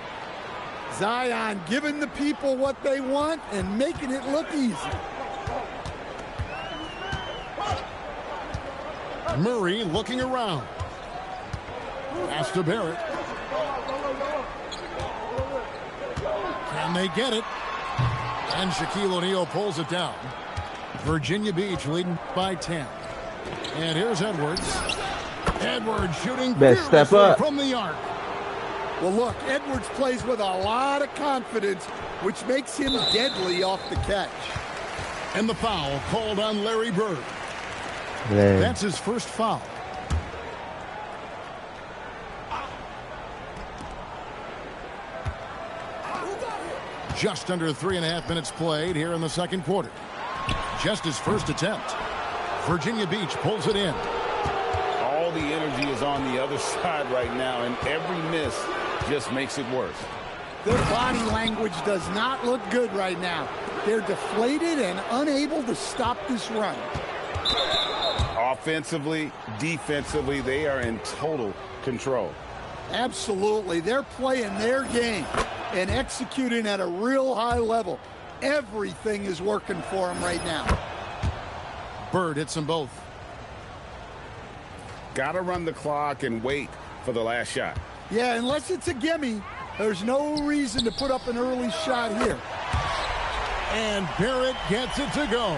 Zion giving the people what they want and making it look easy. Murray looking around. Pass to Barrett. Can they get it? And Shaquille O'Neal pulls it down. Virginia Beach leading by 10. And here's Edwards. Edwards shooting Best step up from the arc. Well, look, Edwards plays with a lot of confidence, which makes him deadly off the catch. And the foul called on Larry Bird. Man. That's his first foul. Just under 3.5 minutes played here in the second quarter. Just his first attempt. Virginia Beach pulls it in. All the energy is on the other side right now, and every miss just makes it worse. Their body language does not look good right now. They're deflated and unable to stop this run. Offensively, defensively, they are in total control. Absolutely. They're playing their game and executing at a real high level. Everything is working for them right now. Bird hits them both. Got to run the clock and wait for the last shot. Yeah, unless it's a gimme, there's no reason to put up an early shot here. And Barrett gets it to go.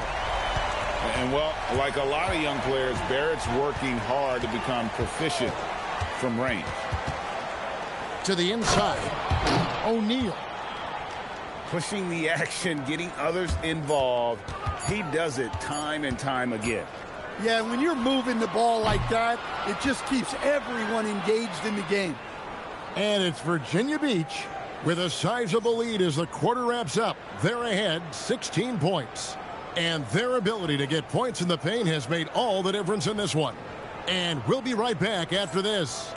And, well, like a lot of young players, Barrett's working hard to become proficient from range. To the inside. O'Neal. Pushing the action, getting others involved. He does it time and time again. Yeah, when you're moving the ball like that, it just keeps everyone engaged in the game. And it's Virginia Beach with a sizable lead as the quarter wraps up. They're ahead 16 points. And their ability to get points in the paint has made all the difference in this one. And we'll be right back after this.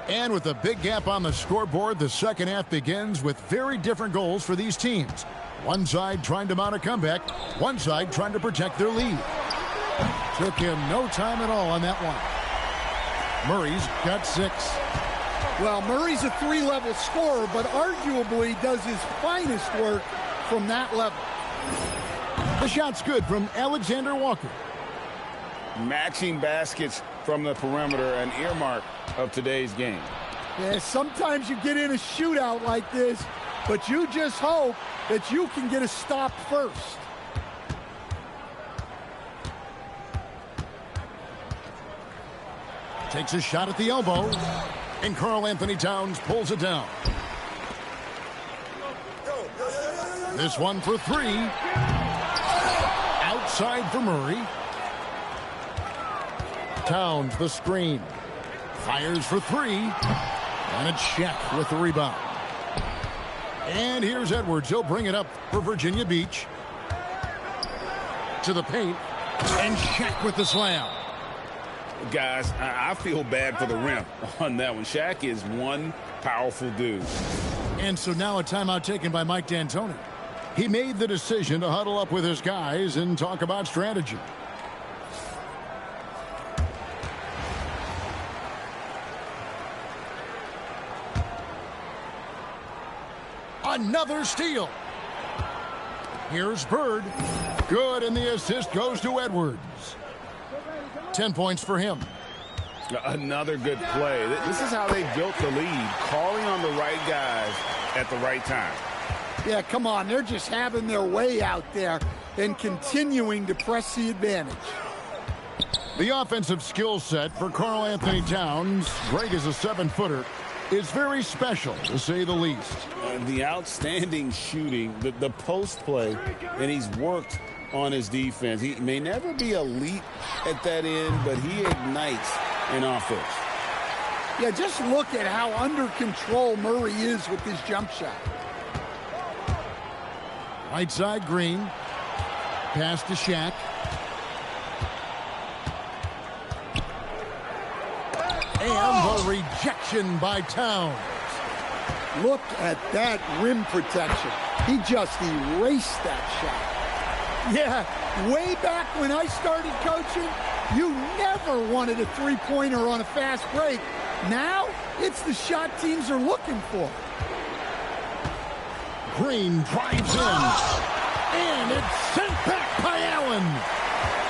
And with a big gap on the scoreboard, the second half begins with very different goals for these teams. One side trying to mount a comeback, one side trying to protect their lead. Took him no time at all on that one. Murray's got 6. Well, Murray's a 3-level scorer, but arguably does his finest work from that level. The shot's good from Alexander Walker. Matching baskets from the perimeter, an earmark of today's game. Yeah, sometimes you get in a shootout like this, but you just hope that you can get a stop first. Takes a shot at the elbow, and Karl Anthony Towns pulls it down. This one for 3. Outside for Murray. Towns the screen. Fires for 3. And it's Shaq with the rebound. And here's Edwards. He'll bring it up for Virginia Beach. To the paint. And Shaq with the slam. Guys, I feel bad for the rim on that one. Shaq is one powerful dude. And so now a timeout taken by Mike D'Antoni. He made the decision to huddle up with his guys and talk about strategy. Another steal. Here's Bird. Good, and the assist goes to Edwards. 10 points for him. Another good play. This is how they built the lead, calling on the right guys at the right time. Yeah, come on. They're just having their way out there and continuing to press the advantage. The offensive skill set for Karl Anthony Towns, Greg is a 7-footer, is very special, to say the least. The outstanding shooting, the post play, and he's worked on his defense. He may never be elite at that end, but he ignites an offense. Yeah, just look at how under control Murray is with his jump shot. Right side, Green. Pass to Shaq. And the rejection by Towns. Look at that rim protection. He just erased that shot. Yeah, way back when I started coaching, you never wanted a three-pointer on a fast break. Now, it's the shot teams are looking for. Green drives in. And it's sent back by Allen.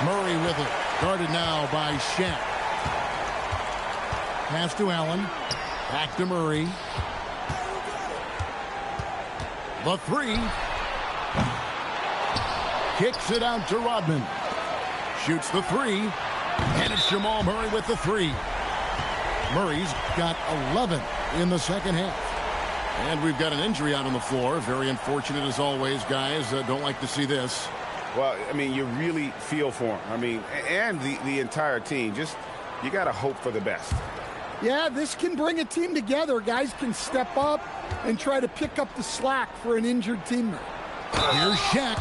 Murray with it. Guarded now by Shaq. Pass to Allen. Back to Murray. The three. Kicks it out to Rodman. Shoots the three. And it's Jamal Murray with the three. Murray's got 11 in the second half. And we've got an injury out on the floor. Very unfortunate as always, guys. Don't like to see this. Well, I mean, you really feel for him. I mean, and the entire team. Just, you got to hope for the best. Yeah, this can bring a team together. Guys can step up and try to pick up the slack for an injured teammate. Here's Shaq.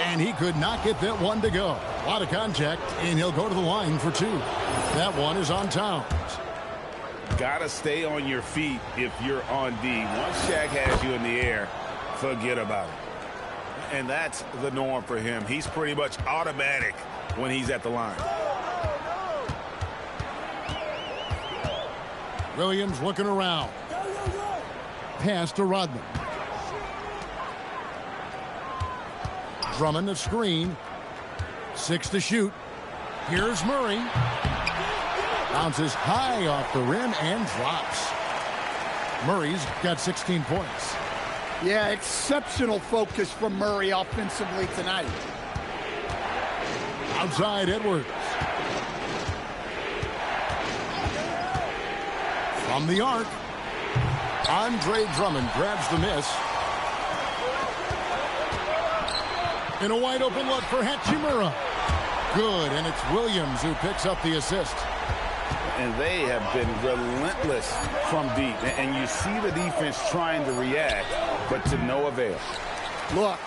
And he could not get that one to go. A lot of contact, and he'll go to the line for two. That one is on Towns. Gotta stay on your feet if you're on D. Once Shaq has you in the air, forget about it. And that's the norm for him. He's pretty much automatic when he's at the line. Williams looking around. Pass to Rodman. Drummond the screen. 6 to shoot. Here's Murray. Bounces high off the rim and drops. Murray's got 16 points. Yeah, exceptional focus from Murray offensively tonight. Outside Edwards. From the arc. Andre Drummond grabs the miss. And a wide open look for Hachimura. Good, and it's Williams who picks up the assist. And they have been relentless from deep. And you see the defense trying to react, but to no avail. Look,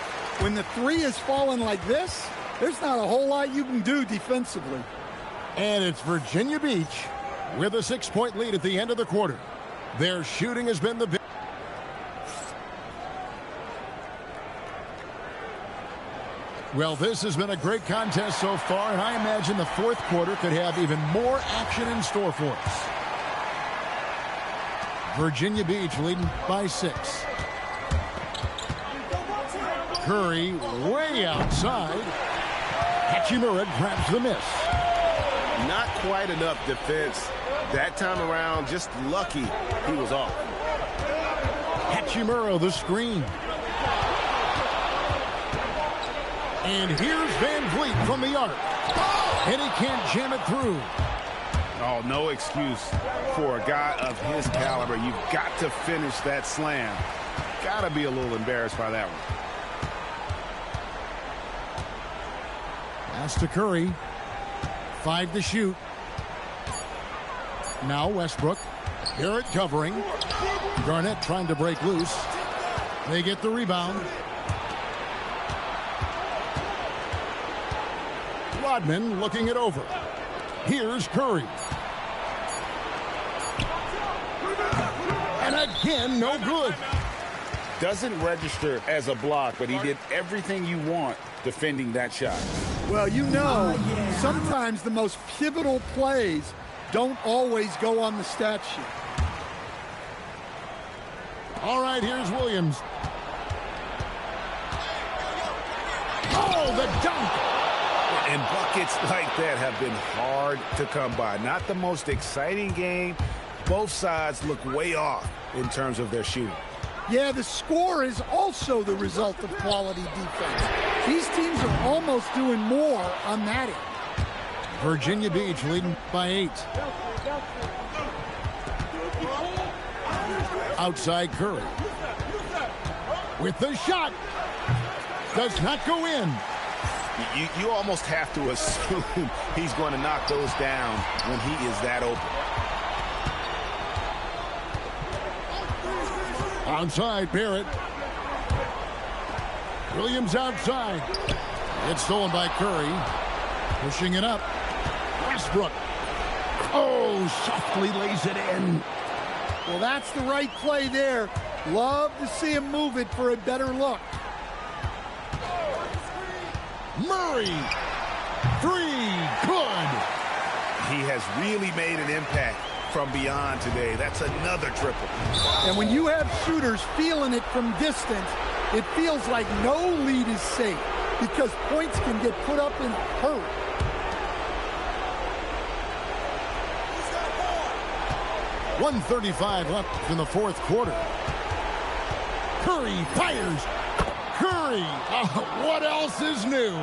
when the three is falling like this, there's not a whole lot you can do defensively. And it's Virginia Beach with a 6-point lead at the end of the quarter. Their shooting has been the big. Well, this has been a great contest so far, and I imagine the fourth quarter could have even more action in store for us. Virginia Beach leading by 6. Curry way outside. Hachimura grabs the miss. Not quite enough defense that time around. Just lucky he was off. Hachimura the screen. And here's Van Vliet from the arc. And he can't jam it through. Oh, no excuse for a guy of his caliber. You've got to finish that slam. Got to be a little embarrassed by that one. Pass to Curry. 5 to shoot. Now Westbrook. Garrett covering. Garnett trying to break loose. They get the rebound. Rodman looking it over. Here's Curry. And again, no good. Doesn't register as a block, but he did everything you want defending that shot. Well, you know, sometimes the most pivotal plays don't always go on the stat sheet. All right, here's Williams. Oh, the dunk. And buckets like that have been hard to come by. Not the most exciting game. Both sides look way off in terms of their shooting. Yeah, the score is also the result of quality defense. These teams are almost doing more on that end. Virginia Beach leading by 8. Outside Curry. With the shot. Does not go in. You almost have to assume he's going to knock those down when he is that open. Outside Barrett. Williams outside. It's stolen by Curry. Pushing it up. Westbrook. Oh, softly lays it in. Well, that's the right play there. Love to see him move it for a better look. Murray. 3. Good. He has really made an impact from beyond today. That's another triple. And when you have shooters feeling it from distance, it feels like no lead is safe because points can get put up in a hurry. .135 left in the fourth quarter. Curry fires. Curry. What else is new?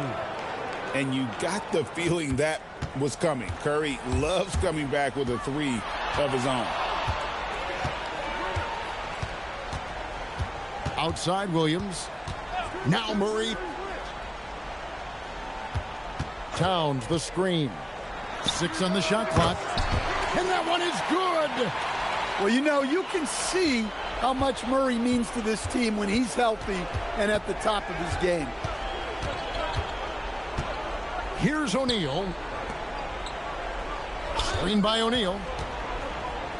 And you got the feeling that was coming. Curry loves coming back with a 3 of his own. Outside Williams. Now Murray. Towns the screen. 6 on the shot clock. And that one is good. Well, you know, you can see how much Murray means to this team when he's healthy and at the top of his game. Here's O'Neal. Screen by O'Neal.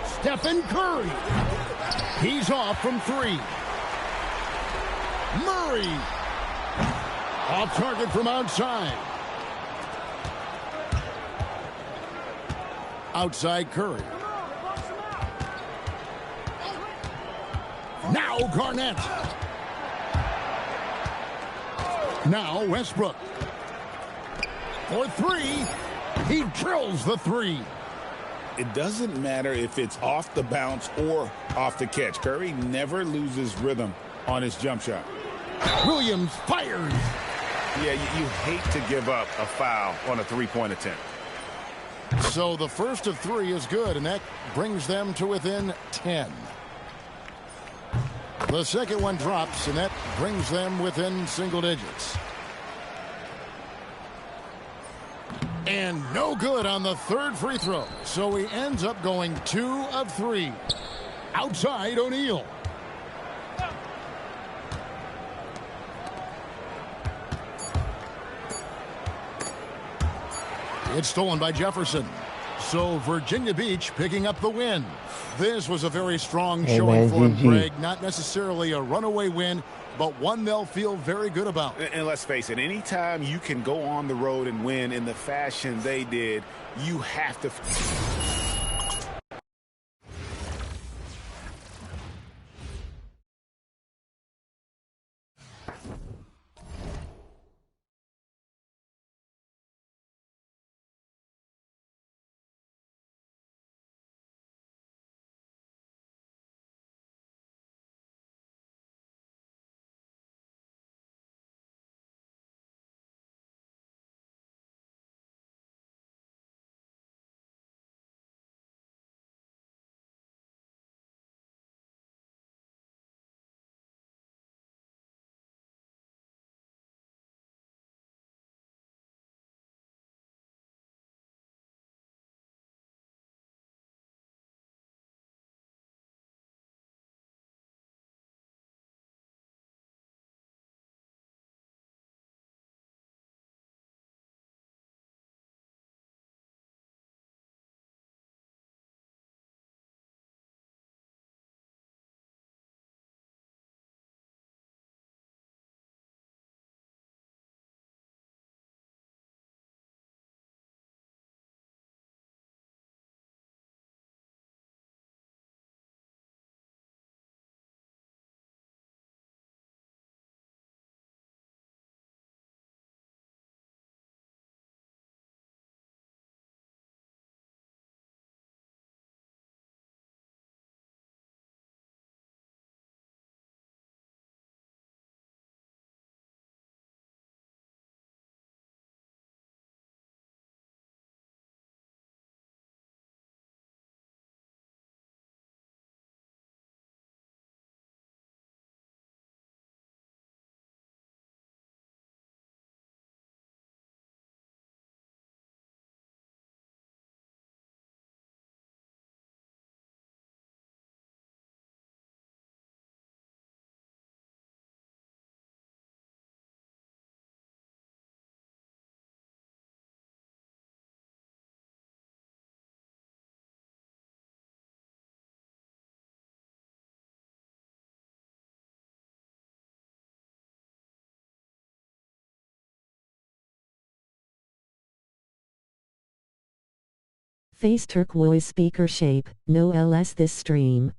Stephen Curry. He's off from 3. Murray. Off target from outside. Outside Curry. Now Garnett. Now Westbrook. For 3. He drills the 3. It doesn't matter if it's off the bounce or off the catch. Curry never loses rhythm on his jump shot. Williams fires. Yeah, you hate to give up a foul on a three-point attempt. So the first of 3 is good, and that brings them to within 10. The second one drops, and that brings them within single digits. And no good on the third free throw. So he ends up going 2 of 3. Outside O'Neal. It's stolen by Jefferson. So Virginia Beach picking up the win. This was a very strong showing for them, Greg. Not necessarily a runaway win, but one they'll feel very good about. And let's face it, anytime you can go on the road and win in the fashion they did, you have to... Face turquoise speaker shape, no LS this stream.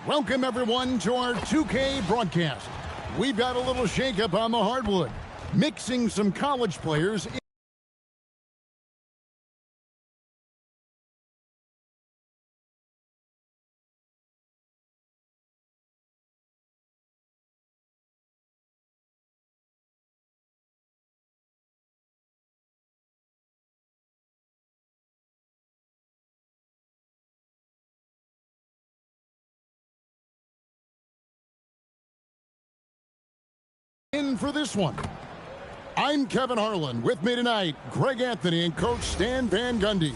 Welcome, everyone, to our 2K broadcast. We've got a little shakeup on the hardwood, mixing some college players in for this one. I'm Kevin Harlan. With me tonight, Greg Anthony and Coach Stan Van Gundy.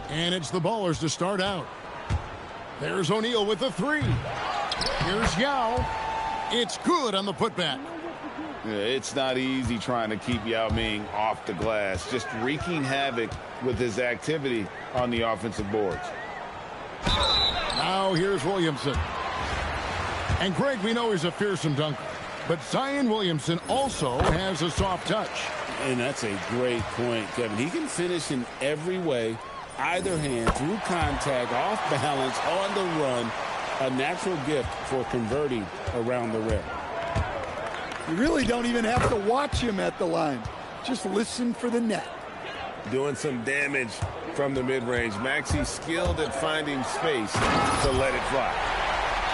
And it's the Ballers to start out. There's O'Neal with the three. Here's Yao. It's good on the putback. Yeah, it's not easy trying to keep Yao Ming off the glass, just wreaking havoc with his activity on the offensive boards. Now here's Williamson. And Greg, we know he's a fearsome dunker. But Zion Williamson also has a soft touch. And that's a great point, Kevin. He can finish in every way, either hand, through contact, off balance, on the run. A natural gift for converting around the rim. You really don't even have to watch him at the line. Just listen for the net. Doing some damage from the mid-range. Maxey skilled at finding space to let it fly.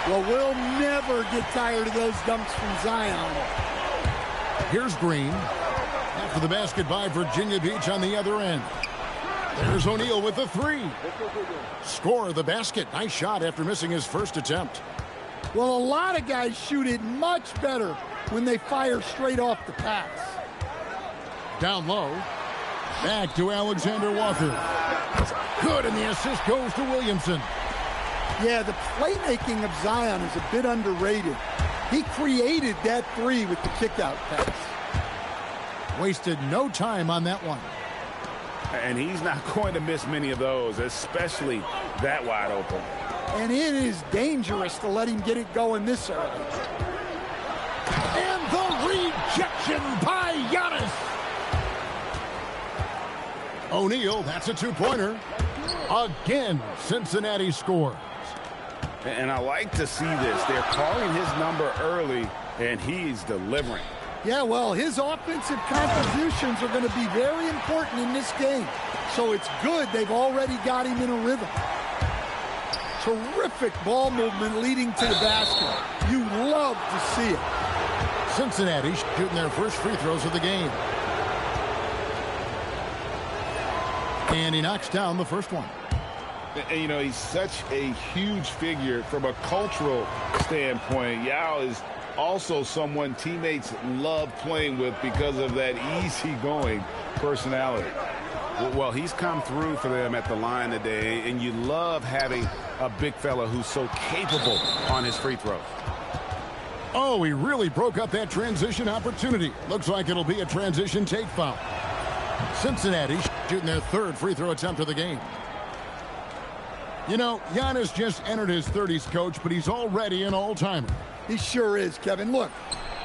Well, we'll never get tired of those dunks from Zion. Here's Green. After the basket by Virginia Beach on the other end. There's O'Neal with the three. Score the basket. Nice shot after missing his first attempt. Well, a lot of guys shoot it much better when they fire straight off the pass. Down low. Back to Alexander Walker. Good, and the assist goes to Williamson. Yeah, the playmaking of Zion is a bit underrated. He created that three with the kickout pass. Wasted no time on that one. And he's not going to miss many of those, especially that wide open. And it is dangerous to let him get it going this early. And the rejection by Giannis. O'Neal, that's a two-pointer. Again, Cincinnati scores. And I like to see this. They're calling his number early, and he's delivering. Yeah, well, his offensive contributions are going to be very important in this game. So it's good they've already got him in a rhythm. Terrific ball movement leading to the basket. You love to see it. Cincinnati shooting their first free throws of the game. And he knocks down the first one. And, you know, he's such a huge figure from a cultural standpoint. Yao is also someone teammates love playing with because of that easygoing personality. Well, he's come through for them at the line today, and you love having a big fella who's so capable on his free throws. Oh, he really broke up that transition opportunity. Looks like it'll be a transition take foul. Cincinnati shooting their third free throw attempt of the game. You know, Giannis just entered his 30s, coach, but he's already an all-timer. He sure is, Kevin. Look,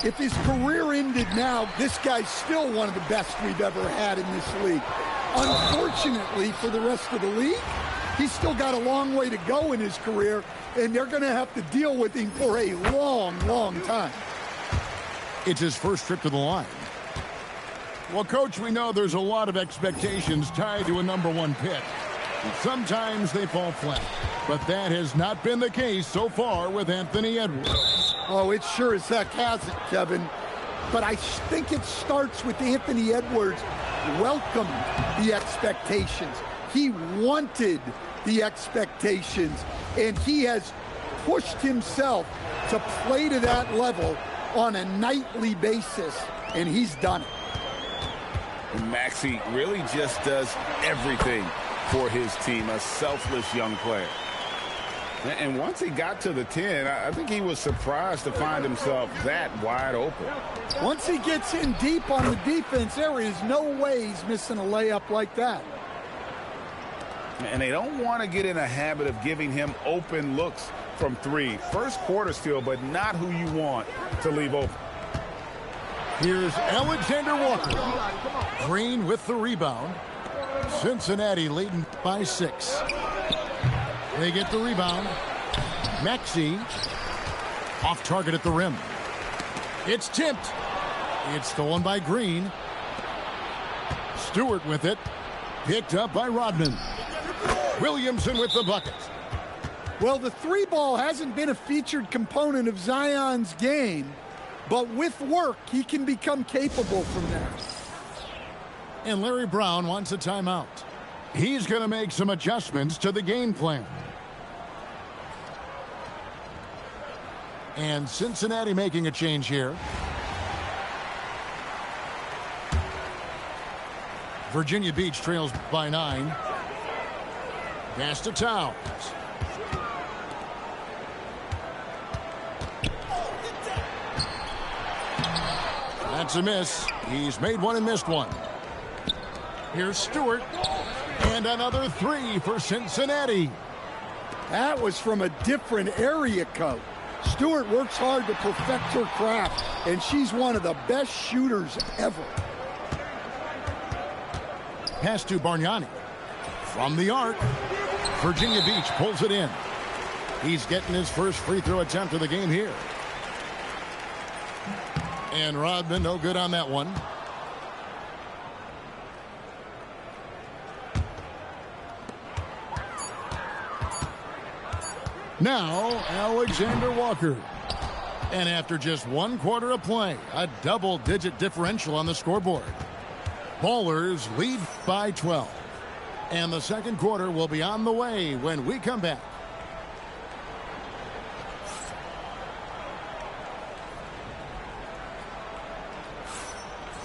if his career ended now, this guy's still one of the best we've ever had in this league. Unfortunately for the rest of the league, he's still got a long way to go in his career, and they're going to have to deal with him for a long, long time. It's his first trip to the line. Well, Coach, we know there's a lot of expectations tied to a #1 pick. Sometimes they fall flat, but that has not been the case so far with Anthony Edwards. Oh, it sure as heck hasn't, Kevin. But I think it starts with Anthony Edwards welcomed the expectations. He wanted the expectations, and he has pushed himself to play to that level on a nightly basis, and he's done it. Maxey really just does everything for his team, a selfless young player. And once he got to the 10, I think he was surprised to find himself that wide open. Once he gets in deep on the defense, there is no way he's missing a layup like that. And they don't want to get in a habit of giving him open looks from three. First quarter still, but not who you want to leave open. Here's Alexander Walker. Green with the rebound. Cincinnati leading by 6. They get the rebound. Maxey off target at the rim. It's tipped. It's stolen by Green. Stewart with it. Picked up by Rodman. Williamson with the bucket. Well, the three ball hasn't been a featured component of Zion's game, but with work, he can become capable from there. And Larry Brown wants a timeout. He's going to make some adjustments to the game plan. And Cincinnati making a change here. Virginia Beach trails by 9. Pass to Towns. That's a miss. He's made one and missed one. Here's Stewart. And another 3 for Cincinnati. That was from a different area, coach. Stewart works hard to perfect her craft, and she's one of the best shooters ever. Pass to Bargnani. From the arc, Virginia Beach pulls it in. He's getting his first free throw attempt of the game here. And Rodman, no good on that one. Now, Alexander Walker. And after just 1 quarter of play, a double-digit differential on the scoreboard. Ballers lead by 12. And the second quarter will be on the way when we come back.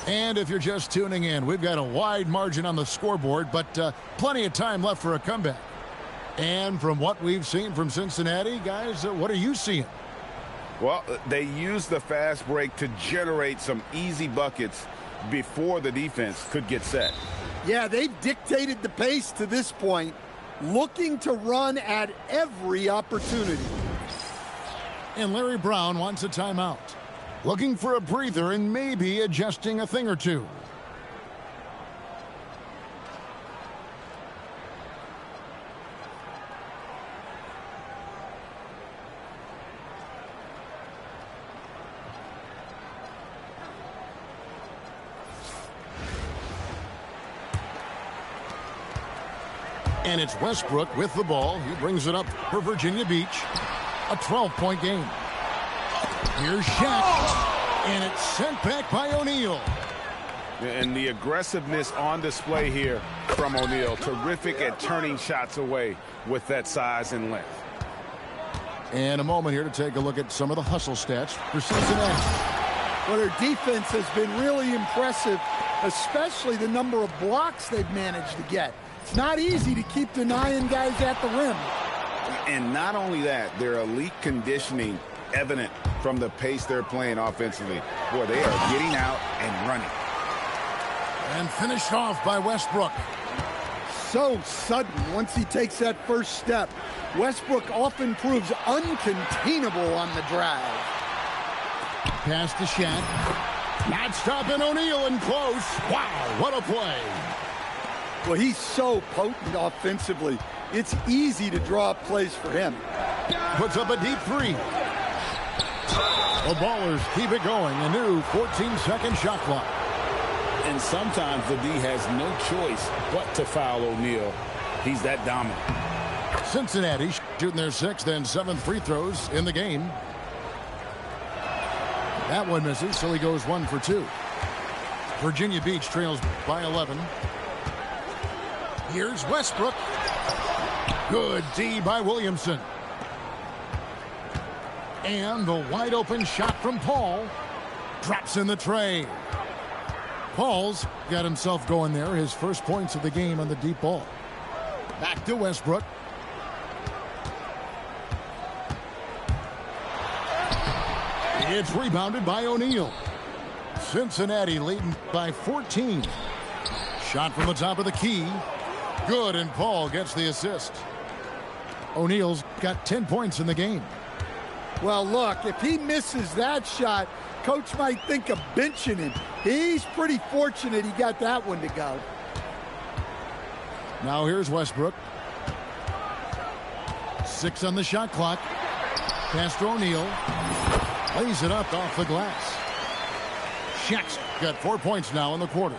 And if you're just tuning in, we've got a wide margin on the scoreboard, but plenty of time left for a comeback. And from what we've seen from Cincinnati, guys, what are you seeing? Well, they used the fast break to generate some easy buckets before the defense could get set. Yeah, they've dictated the pace to this point, looking to run at every opportunity. And Larry Brown wants a timeout. Looking for a breather and maybe adjusting a thing or two. And it's Westbrook with the ball. He brings it up for Virginia Beach. A 12-point game. Here's Shaq. And it's sent back by O'Neal. And the aggressiveness on display here from O'Neal. Terrific at turning shots away with that size and length. And a moment here to take a look at some of the hustle stats for Cincinnati. Well, their defense has been really impressive, especially the number of blocks they've managed to get. It's not easy to keep denying guys at the rim. And not only that, their elite conditioning evident from the pace they're playing offensively. Boy, they are getting out and running. And finished off by Westbrook. So sudden once he takes that first step. Westbrook often proves uncontainable on the drive. Pass to Shaq. Not stopping O'Neal in close. Wow, what a play. Well, he's so potent offensively. It's easy to draw up plays for him. Puts up a deep three. The Ballers keep it going. A new 14-second shot clock. And sometimes the D has no choice but to foul O'Neal. He's that dominant. Cincinnati shooting their 6th and 7th free throws in the game. That one misses, so he goes 1 for 2. Virginia Beach trails by 11. Here's Westbrook. Good D by Williamson. And the wide open shot from Paul. Drops in the tray. Paul's got himself going there. His first points of the game on the deep ball. Back to Westbrook. It's rebounded by O'Neal. Cincinnati leading by 14. Shot from the top of the key. Good, and Paul gets the assist. O'Neal's got 10 points in the game. Well, look, if he misses that shot, coach might think of benching him. He's pretty fortunate he got that one to go. Now here's Westbrook. 6 on the shot clock. Pass to O'Neal. Lays it up off the glass. Shaq's got 4 points now in the quarter.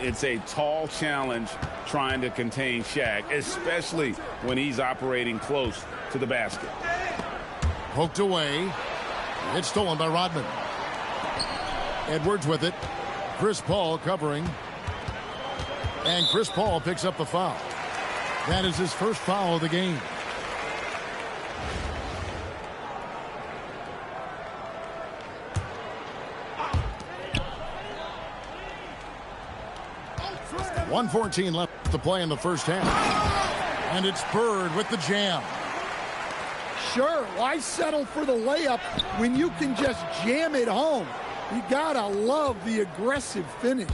It's a tall challenge trying to contain Shaq, especially when he's operating close to the basket. Poked away. It's stolen by Rodman. Edwards with it. Chris Paul covering. And Chris Paul picks up the foul. That is his first foul of the game. .114 left to play in the first half. And it's Bird with the jam. Sure, why settle for the layup when you can just jam it home? You gotta love the aggressive finish.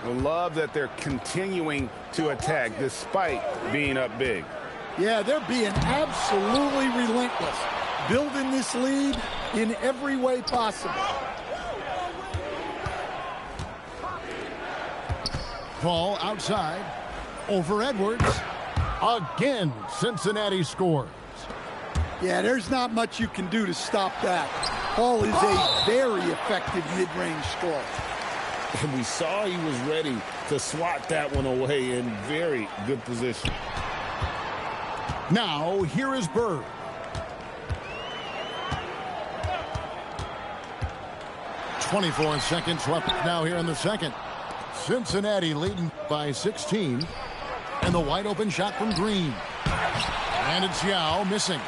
I love that they're continuing to attack despite being up big. Yeah, they're being absolutely relentless. building this lead in every way possible. Ball outside. Over Edwards. Again, Cincinnati scores. Yeah, there's not much you can do to stop that. Paul is a very effective mid-range scorer. And we saw he was ready to swat that one away in very good position. Now, here is Bird. "24 seconds left now here in the second. Cincinnati leading by 16. And the wide open shot from Green. And it's Yao missing.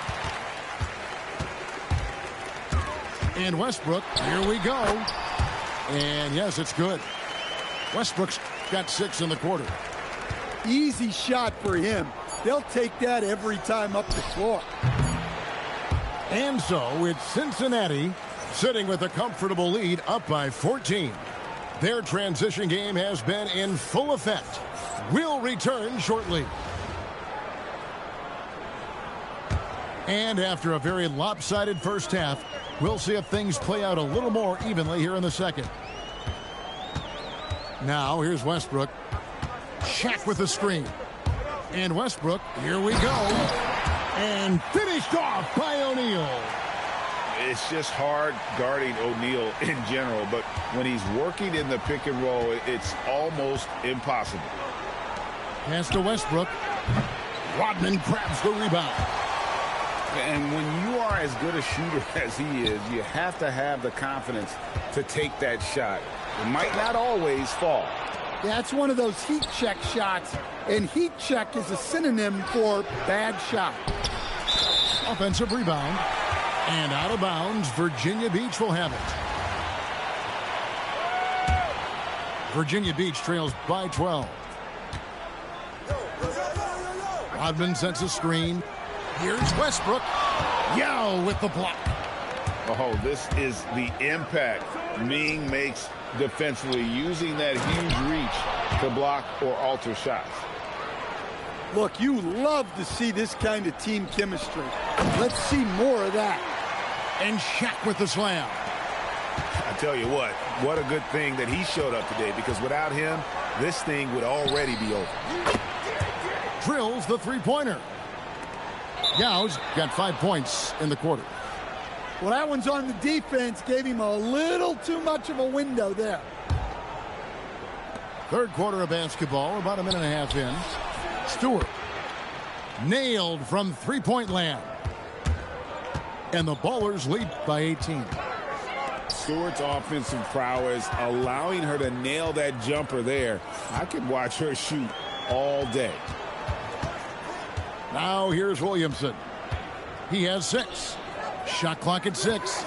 And Westbrook, here we go. And yes, it's good. Westbrook's got 6 in the quarter. Easy shot for him. They'll take that every time up the floor. And so it's Cincinnati sitting with a comfortable lead, up by 14. Their transition game has been in full effect. We'll return shortly. And after a very lopsided first half, we'll see if things play out a little more evenly here in the second. Now, here's Westbrook. Shaq with the screen. And Westbrook, here we go. And finished off by O'Neal. It's just hard guarding O'Neal in general, but when he's working in the pick and roll, it's almost impossible. Pass to Westbrook. Rodman grabs the rebound. And when you are as good a shooter as he is, you have to have the confidence to take that shot. It might not always fall. That's one of those heat check shots, and heat check is a synonym for bad shot. Offensive rebound. And out of bounds, Virginia Beach will have it. Virginia Beach trails by 12. Rodman sends a screen. Here's Westbrook. Yao with the block. Oh, this is the impact Ming makes defensively, using that huge reach to block or alter shots. Look, you love to see this kind of team chemistry. Let's see more of that. And Shaq with the slam. I tell you what a good thing that he showed up today, because without him, this thing would already be over. Drills the three-pointer. Yao's got 5 points in the quarter. Well, that one's on the defense. Gave him a little too much of a window there. Third quarter of basketball, about a minute and a half in. Stewart nailed from three-point land. And the Ballers lead by 18. Stewart's offensive prowess allowing her to nail that jumper there. I could watch her shoot all day. Now here's Williamson. He has 6. Shot clock at 6.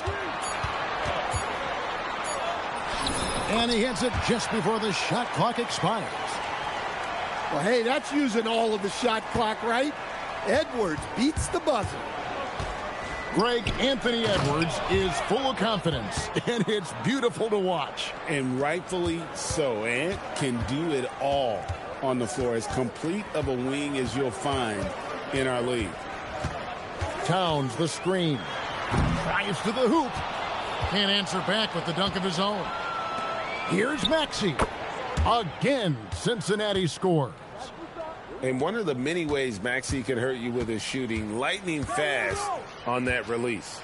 And he hits it just before the shot clock expires. Well, hey, that's using all of the shot clock, right? Edwards beats the buzzer. Greg Anthony Edwards is full of confidence, and it's beautiful to watch. And rightfully so. Ant can do it all on the floor. As complete of a wing as you'll find in our league. Towns the screen. Drives to the hoop. Can't answer back with the dunk of his own. Here's Maxey. Again, Cincinnati scores. And one of the many ways Maxey can hurt you with his shooting, lightning fast on that release.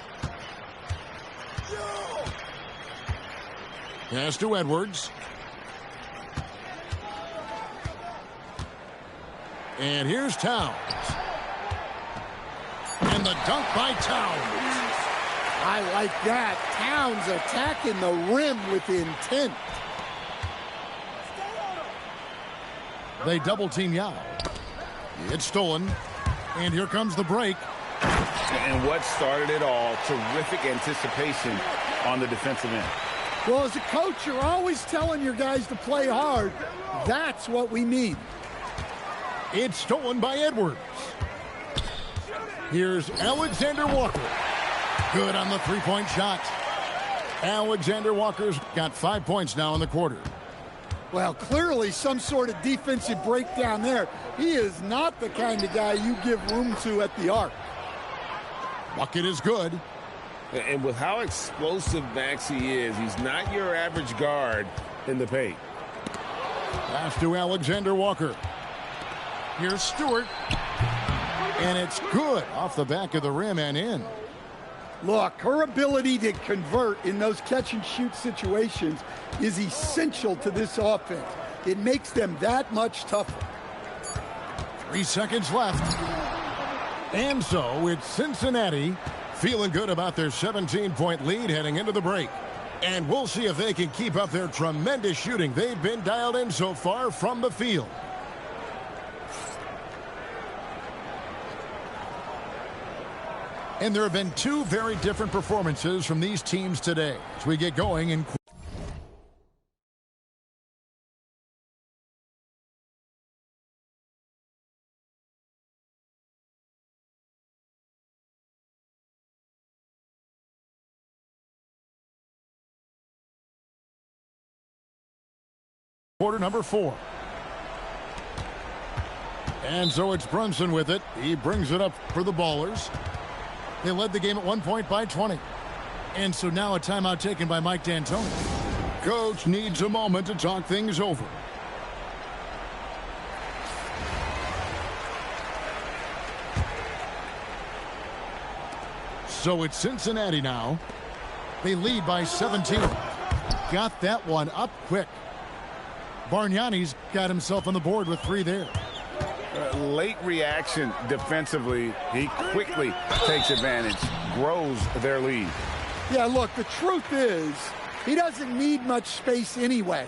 Pass to Edwards. And here's Towns. And the dunk by Towns. I like that. Towns attacking the rim with intent. They double team Yao. It's stolen. And here comes the break. And what started it all, terrific anticipation on the defensive end. Well, as a coach, you're always telling your guys to play hard. That's what we need. It's stolen by Edwards. Here's Alexander Walker. Good on the three-point shot. Alexander Walker's got 5 points now in the quarter. Well, clearly some sort of defensive breakdown there. He is not the kind of guy you give room to at the arc. Bucket is good. And with how explosive Maxey is, he's not your average guard in the paint. Pass to Alexander Walker. Here's Stewart. And it's good off the back of the rim and in. Look, her ability to convert in those catch-and-shoot situations is essential to this offense. It makes them that much tougher. 3 seconds left. And so it's Cincinnati feeling good about their 17-point lead heading into the break. And we'll see if they can keep up their tremendous shooting they've been dialed in so far from the field. And there have been two very different performances from these teams today as we get going in quarter number 4. And so it's Brunson with it. He brings it up for the Ballers. They led the game at 1 point by 20. And so now a timeout taken by Mike D'Antoni. Coach needs a moment to talk things over. So it's Cincinnati now. They lead by 17. Got that one up quick. Bargnani's got himself on the board with 3 there. Late reaction defensively. He quickly takes advantage, grows their lead. Yeah, look, the truth is, he doesn't need much space anyway.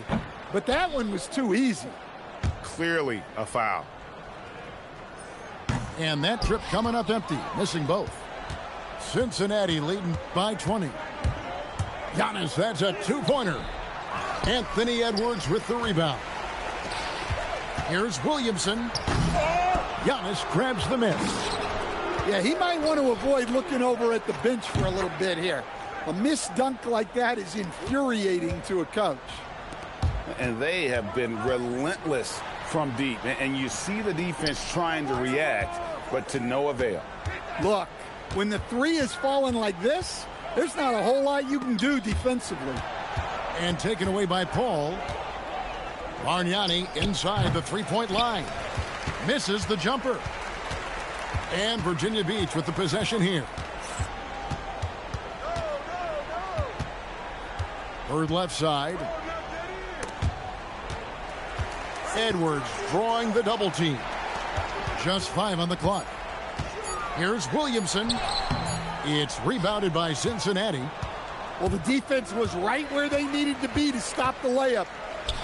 But that one was too easy. Clearly a foul. And that trip coming up empty, missing both. Cincinnati leading by 20. Giannis, that's a 2-pointer. Anthony Edwards with the rebound. Here's Williamson. Giannis grabs the miss. Yeah, he might want to avoid looking over at the bench for a little bit here. A missed dunk like that is infuriating to a coach. And they have been relentless from deep. And you see the defense trying to react, but to no avail. Look, when the 3 is falling like this, there's not a whole lot you can do defensively. And taken away by Paul. Bargnani inside the 3-point line. Misses the jumper. And Virginia Beach with the possession here. Third left side. Edwards drawing the double team. Just 5 on the clock. Here's Williamson. It's rebounded by Cincinnati. Well, the defense was right where they needed to be to stop the layup.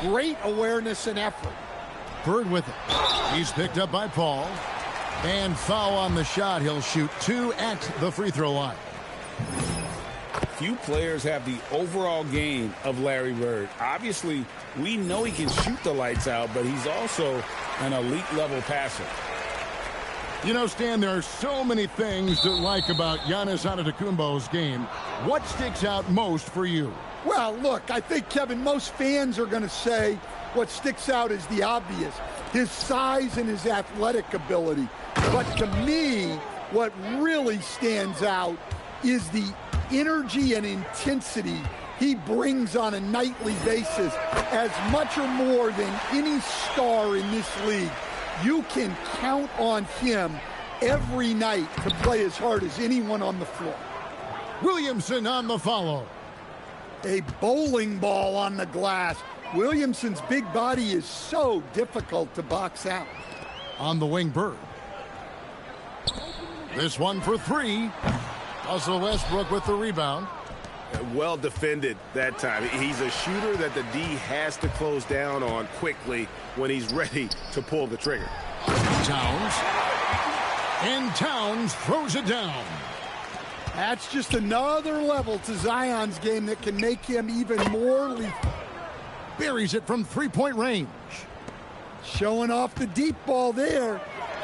Great awareness and effort. Bird with it. He's picked up by Paul. And foul on the shot. He'll shoot 2 at the free throw line. Few players have the overall game of Larry Bird. Obviously, we know he can shoot the lights out, but he's also an elite level passer. You know, Stan, there are so many things to like about Giannis Antetokounmpo's game. What sticks out most for you? Well, look, I think, Kevin, most fans are going to say what sticks out is the obvious. His size and his athletic ability. But to me, what really stands out is the energy and intensity he brings on a nightly basis, as much or more than any star in this league. You can count on him every night to play as hard as anyone on the floor. Williamson on the follow. A bowling ball on the glass. Williamson's big body is so difficult to box out. On the wing, Bird. This one for 3. Russell Westbrook with the rebound. Well defended that time. He's a shooter that the D has to close down on quickly when he's ready to pull the trigger. Towns. And Towns throws it down. That's just another level to Zion's game that can make him even more lethal. Buries it from 3-point range. Showing off the deep ball there.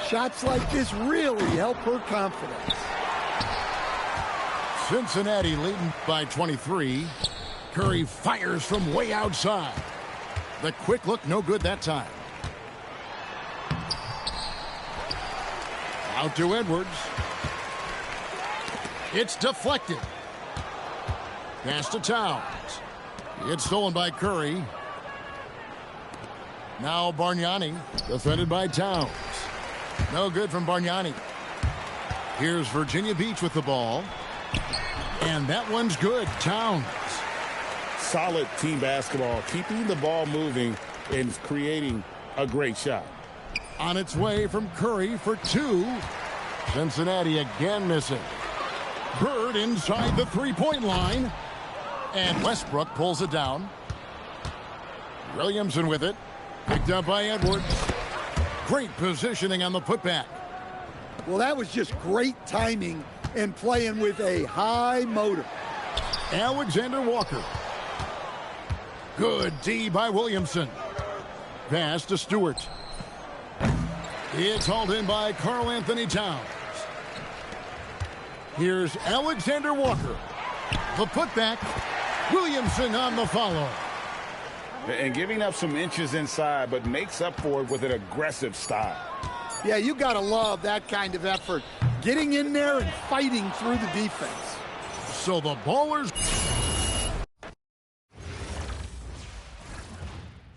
Shots like this really help her confidence. Cincinnati leading by 23. Curry fires from way outside. The quick look, no good that time. Out to Edwards. It's deflected. Pass to Towns. It's stolen by Curry. Now Bargnani, defended by Towns. No good from Bargnani. Here's Virginia Beach with the ball. And that one's good. Towns. Solid team basketball, keeping the ball moving and creating a great shot. On its way from Curry for two. Cincinnati again missing. Bird inside the three-point line. And Westbrook pulls it down. Williamson with it. Picked up by Edwards. Great positioning on the putback. Well, that was just great timing and playing with a high motor. Alexander Walker. Good D by Williamson. Pass to Stewart. It's hauled in by Karl Anthony Towns. Here's Alexander Walker. The putback. Williamson on the follow. And giving up some inches inside, but makes up for it with an aggressive style. Yeah, you got to love that kind of effort. Getting in there and fighting through the defense. So the Ballers